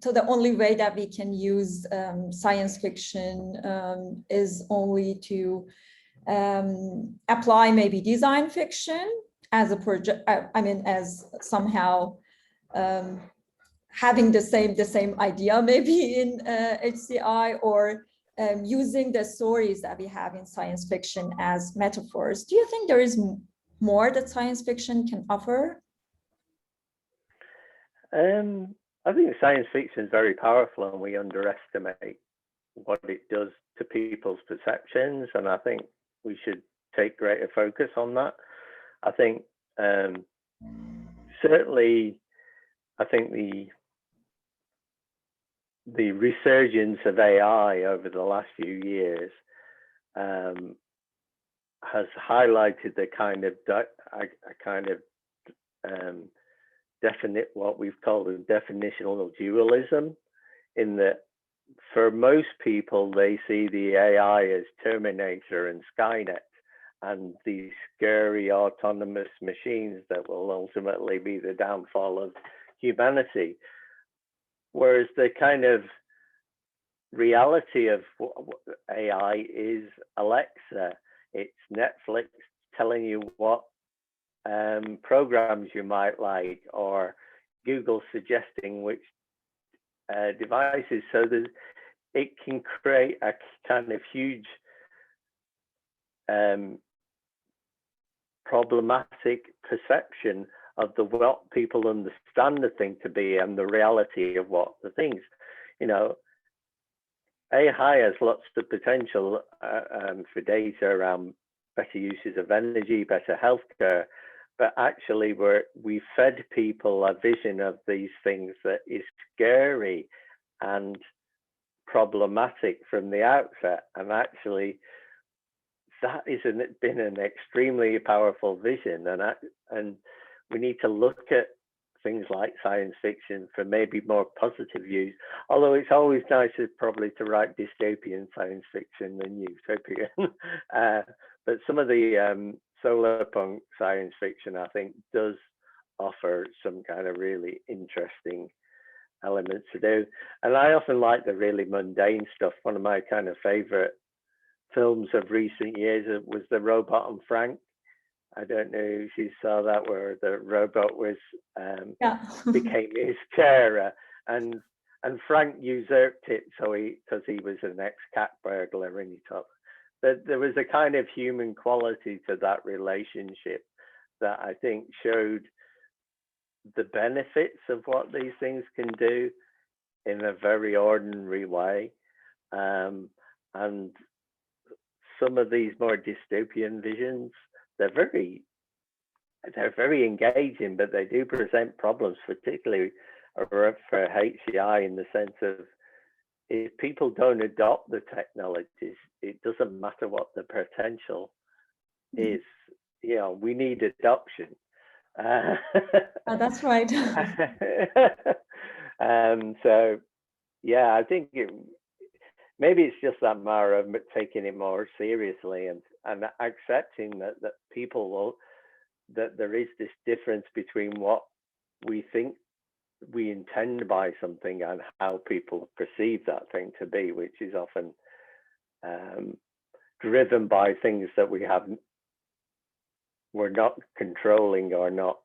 so the only way that we can use science fiction is only to apply maybe design fiction as a project, as somehow having the same idea maybe in HCI, or using the stories that we have in science fiction as metaphors. Do you think there is more that science fiction can offer? I think science fiction is very powerful, and we underestimate what it does to people's perceptions. And I think we should take greater focus on that. I think certainly, I think the resurgence of AI over the last few years has highlighted the kind of definite, what we've called a definitional dualism, in that for most people, they see the AI as Terminator and Skynet and these scary autonomous machines that will ultimately be the downfall of humanity. Whereas the kind of reality of AI is Alexa, it's Netflix telling you what programs you might like, or Google suggesting which devices, so that it can create a kind of huge problematic perception of what people understand the thing to be and the reality of what the things, AI has lots of potential for data around better uses of energy, better healthcare, but actually we fed people a vision of these things that is scary and problematic from the outset. And actually, that hasn't been an extremely powerful vision. And we need to look at things like science fiction for maybe more positive views, although it's always nicer probably to write dystopian science fiction than utopian. But some of the solar punk science fiction, I think, does offer some kind of really interesting elements to do. And I often like the really mundane stuff. One of my kind of favorite films of recent years was The Robot and Frank. I don't know if you saw that, where the robot was became his carer, and Frank usurped it, because he was an ex-cat burglar, and he thought that there was a kind of human quality to that relationship that I think showed the benefits of what these things can do in a very ordinary way. And some of these more dystopian visions, they're very engaging, but they do present problems, particularly or for HCI, in the sense of, if people don't adopt the technologies, it doesn't matter what the potential is. You know, we need adoption. Oh, that's right. So, yeah, I think maybe it's just that matter of taking it more seriously and accepting that people will, that there is this difference between what we think we intend by something and how people perceive that thing to be, which is often driven by things that we're not controlling or not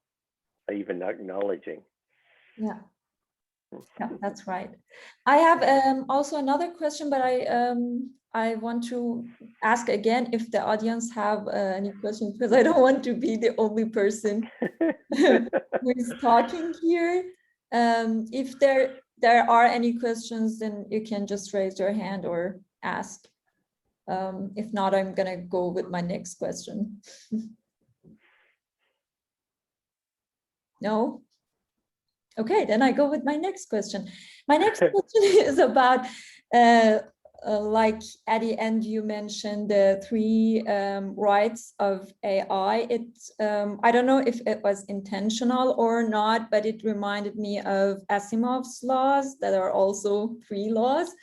even acknowledging. Yeah. Yeah, that's right. I have also another question, but I want to ask again if the audience have any questions, because I don't want to be the only person who is talking here. If there are any questions, then you can just raise your hand or ask. If not, I'm gonna go with my next question. No? Okay, then I go with my next question. My next question is about, like at the end you mentioned the 3 rights of AI. I don't know if it was intentional or not, but it reminded me of Asimov's laws that are also 3 laws,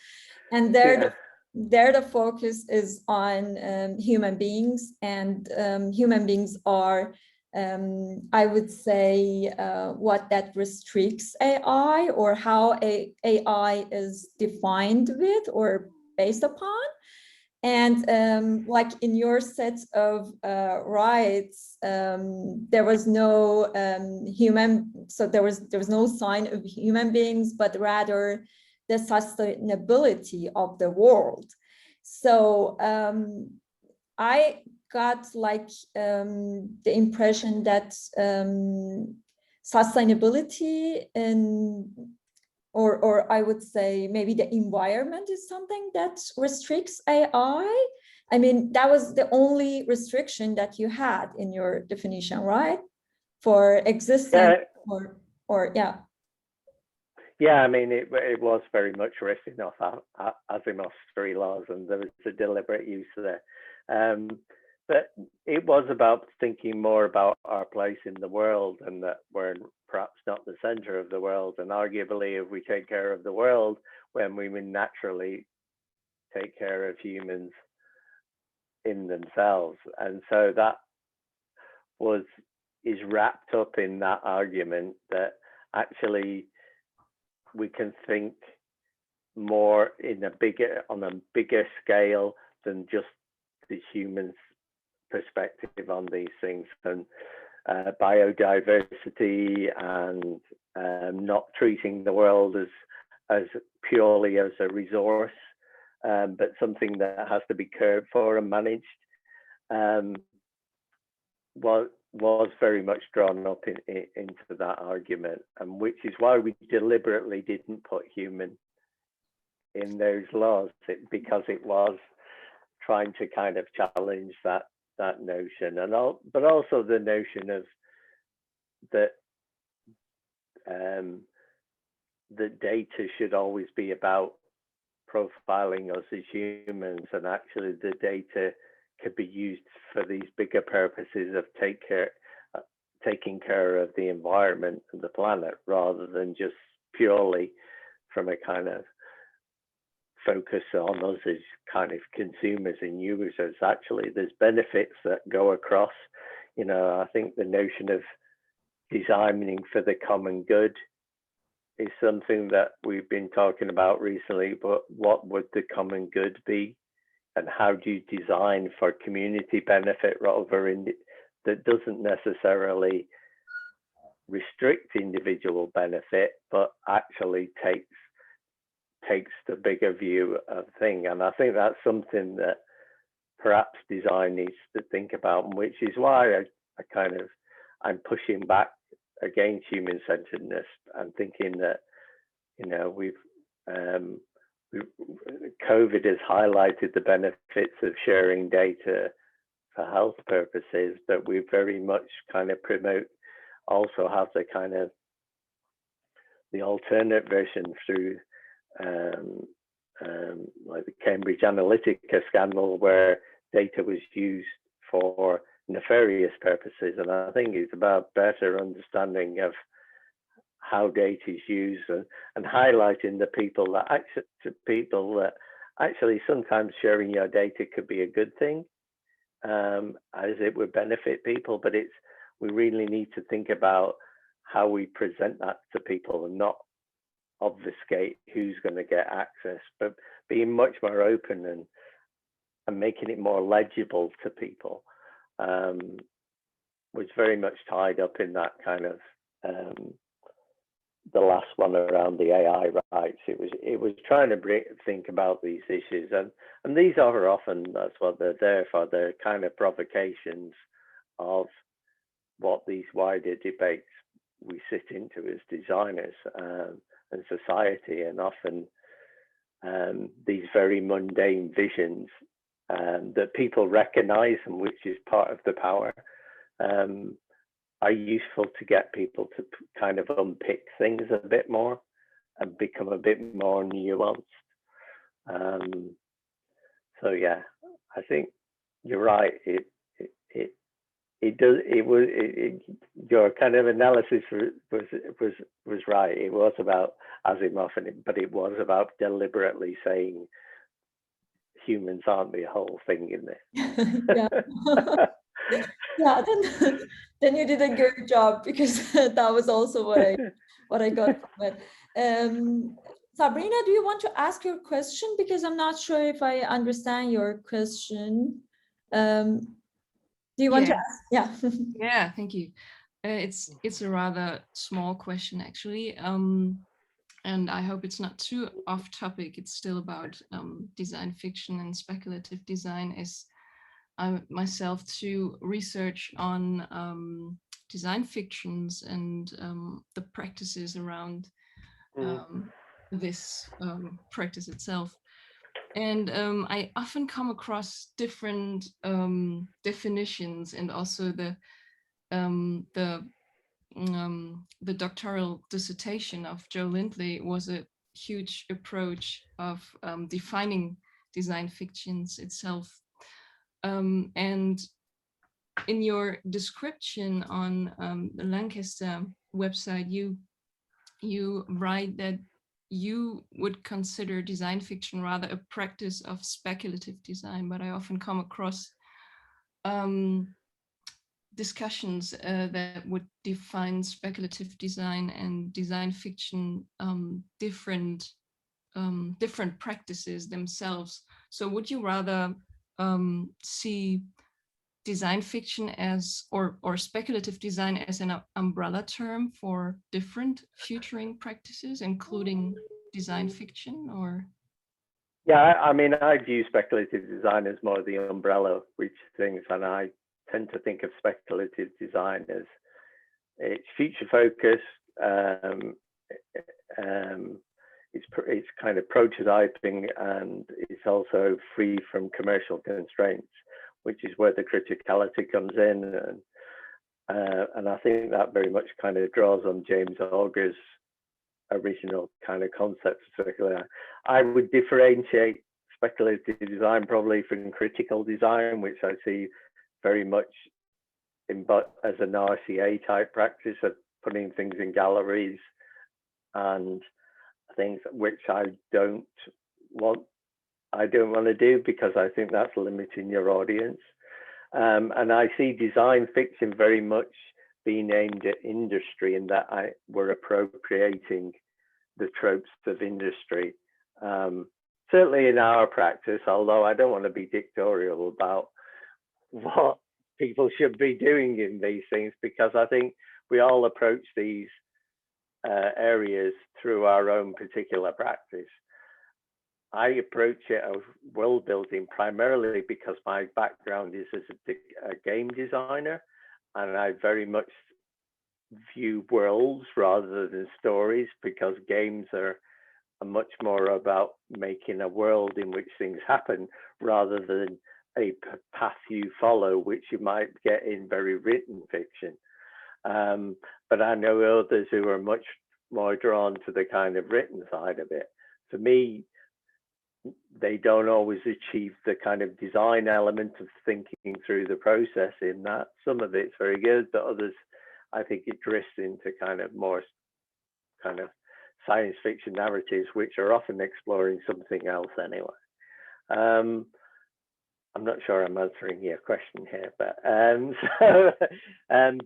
and there the focus is on human beings, and human beings are, I would say, what that restricts AI, or how AI is defined with or based upon. And like in your set of rights, there was no there was no sign of human beings, but rather the sustainability of the world. So I got like the impression that sustainability or I would say maybe the environment is something that restricts AI. I mean, that was the only restriction that you had in your definition, right? For existence, or yeah. Yeah, I mean, it was very much riffing off Asimov's 3 laws, and there was a deliberate use there. But it was about thinking more about our place in the world, and that we're perhaps not the center of the world. And arguably, if we take care of the world, when we would naturally take care of humans in themselves. And so that is wrapped up in that argument that actually we can think more on a bigger scale than just the human's perspective on these things, and biodiversity, and not treating the world as purely as a resource, but something that has to be cared for and managed, was very much drawn up into that argument, and which is why we deliberately didn't put human in those laws, because it was trying to kind of challenge that notion, but also the notion of that data should always be about profiling us as humans, and actually the data could be used for these bigger purposes of taking care of the environment and the planet, rather than just purely from a kind of focus on us as kind of consumers and users. Actually, there's benefits that go across. You know, I think the notion of designing for the common good is something that we've been talking about recently, but what would the common good be? And how do you design for community benefit that doesn't necessarily restrict individual benefit, but actually takes the bigger view of thing? And I think that's something that perhaps design needs to think about, which is why I'm pushing back against human-centeredness and thinking that, you know, COVID has highlighted the benefits of sharing data for health purposes, but we very much kind of also have the kind of the alternate version through like the Cambridge Analytica scandal, where data was used for nefarious purposes. And I think it's about better understanding of how data is used, and highlighting the people that actually sometimes sharing your data could be a good thing, as it would benefit people, but we really need to think about how we present that to people and not obfuscate who's going to get access, but being much more open and making it more legible to people, was very much tied up in that kind of the last one around the AI rights. It was trying to think about these issues, and these are often, that's what they're there for. They're kind of provocations of what these wider debates we sit into as designers and society, and often these very mundane visions that people recognize, and which is part of the power, are useful to get people to kind of unpick things a bit more and become a bit more nuanced. So yeah, I think you're right. Your kind of analysis was right. It was about Asimov, but it was about deliberately saying humans aren't the whole thing in there. Yeah. Yeah, then you did a good job, because that was also what I got from it. Sabrina, do you want to ask your question? Because I'm not sure if I understand your question. Do you want to ask? Yeah. Yeah, thank you. It's a rather small question, actually, and I hope it's not too off topic. It's still about design fiction and speculative design, as I myself to research on design fictions and the practices around this practice itself. And I often come across different definitions, and also the doctoral dissertation of Joe Lindley was a huge approach of defining design fictions itself. And in your description on the Lancaster website, you write that you would consider design fiction rather a practice of speculative design, but I often come across discussions that would define speculative design and design fiction different practices themselves. So would you rather see design fiction as or speculative design as an umbrella term for different futuring practices, including design fiction? Or yeah, I mean, I view speculative design as more the umbrella which things, and I tend to think of speculative design as it's future focused. It's kind of prototyping, and it's also free from commercial constraints, which is where the criticality comes in. And I think that very much kind of draws on James Augur's original kind of concept of speculative. I would differentiate speculative design probably from critical design, which I see very much as an RCA type practice of putting things in galleries and things, which I don't want to do, because I think that's limiting your audience. And I see design fiction very much being aimed at industry, in that we're appropriating the tropes of industry. Certainly in our practice, although I don't want to be dictatorial about what people should be doing in these things, because I think we all approach these areas through our own particular practice. I approach it as world building primarily because my background is as a game designer, and I very much view worlds rather than stories, because games are much more about making a world in which things happen rather than a path you follow, which you might get in very written fiction. But I know others who are much more drawn to the kind of written side of it. For me, they don't always achieve the kind of design element of thinking through the process in that. Some of it's very good, but others, I think it drifts into kind of more kind of science fiction narratives, which are often exploring something else anyway. I'm not sure I'm answering your question here, but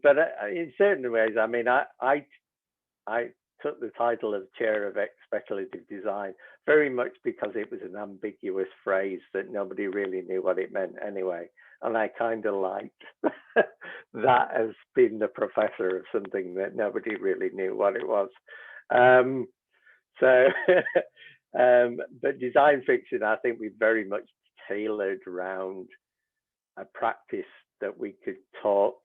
but in certain ways, I mean, I took the title of Chair of Speculative Design very much because it was an ambiguous phrase that nobody really knew what it meant anyway. And I kind of liked that as being the professor of something that nobody really knew what it was. But design fiction, I think we very much tailored around a practice that we could talk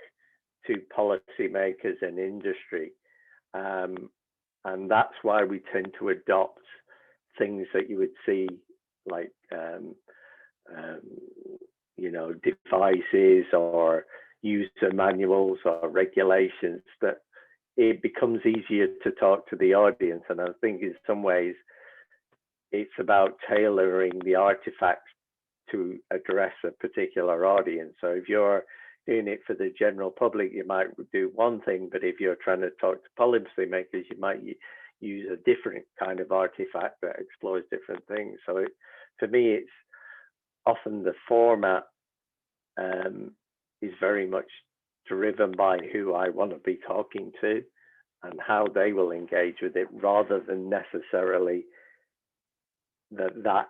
to policymakers and industry. And that's why we tend to adopt things that you would see like, you know, devices or user manuals or regulations, that it becomes easier to talk to the audience. And I think in some ways, it's about tailoring the artifacts to address a particular audience. So if you're doing it for the general public, you might do one thing, but if you're trying to talk to policymakers, you might use a different kind of artifact that explores different things. So for me, it's often the format is very much driven by who I want to be talking to and how they will engage with it, rather than necessarily that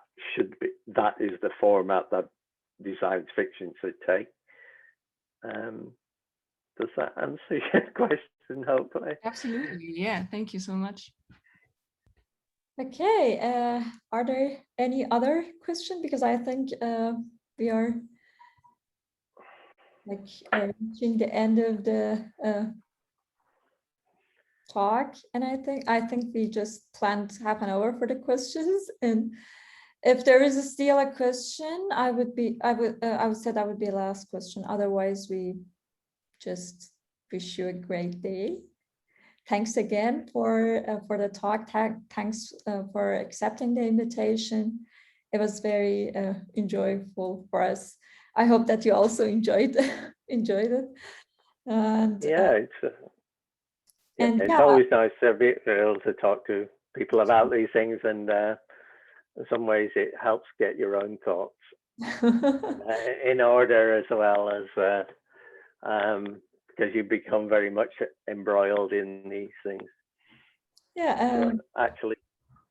is the format that design fiction should take. Does that answer your question, hopefully? Absolutely, yeah, thank you so much. Okay, are there any other questions? Because I think we are like reaching the end of the talk, and I think we just planned half an hour for the questions. And if there is still a question, I would say that would be the last question. Otherwise, we just wish you a great day. Thanks again for the talk. Thanks for accepting the invitation. It was very enjoyable for us. I hope that you also enjoyed it. And yeah, it's always nice to be able to talk to people about these things, and in some ways it helps get your own thoughts in order, as well as because you become very much embroiled in these things. Yeah. Actually,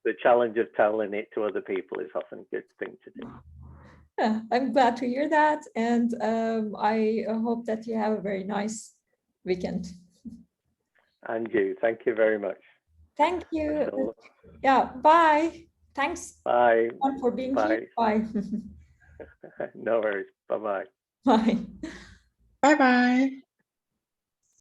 the challenge of telling it to other people is often a good thing to do. Yeah, I'm glad to hear that, and I hope that you have a very nice weekend. And you, thank you very much. Thank you. Yeah, bye. Thanks. Bye. For being here. Bye. No worries. Bye-bye. Bye. Bye-bye.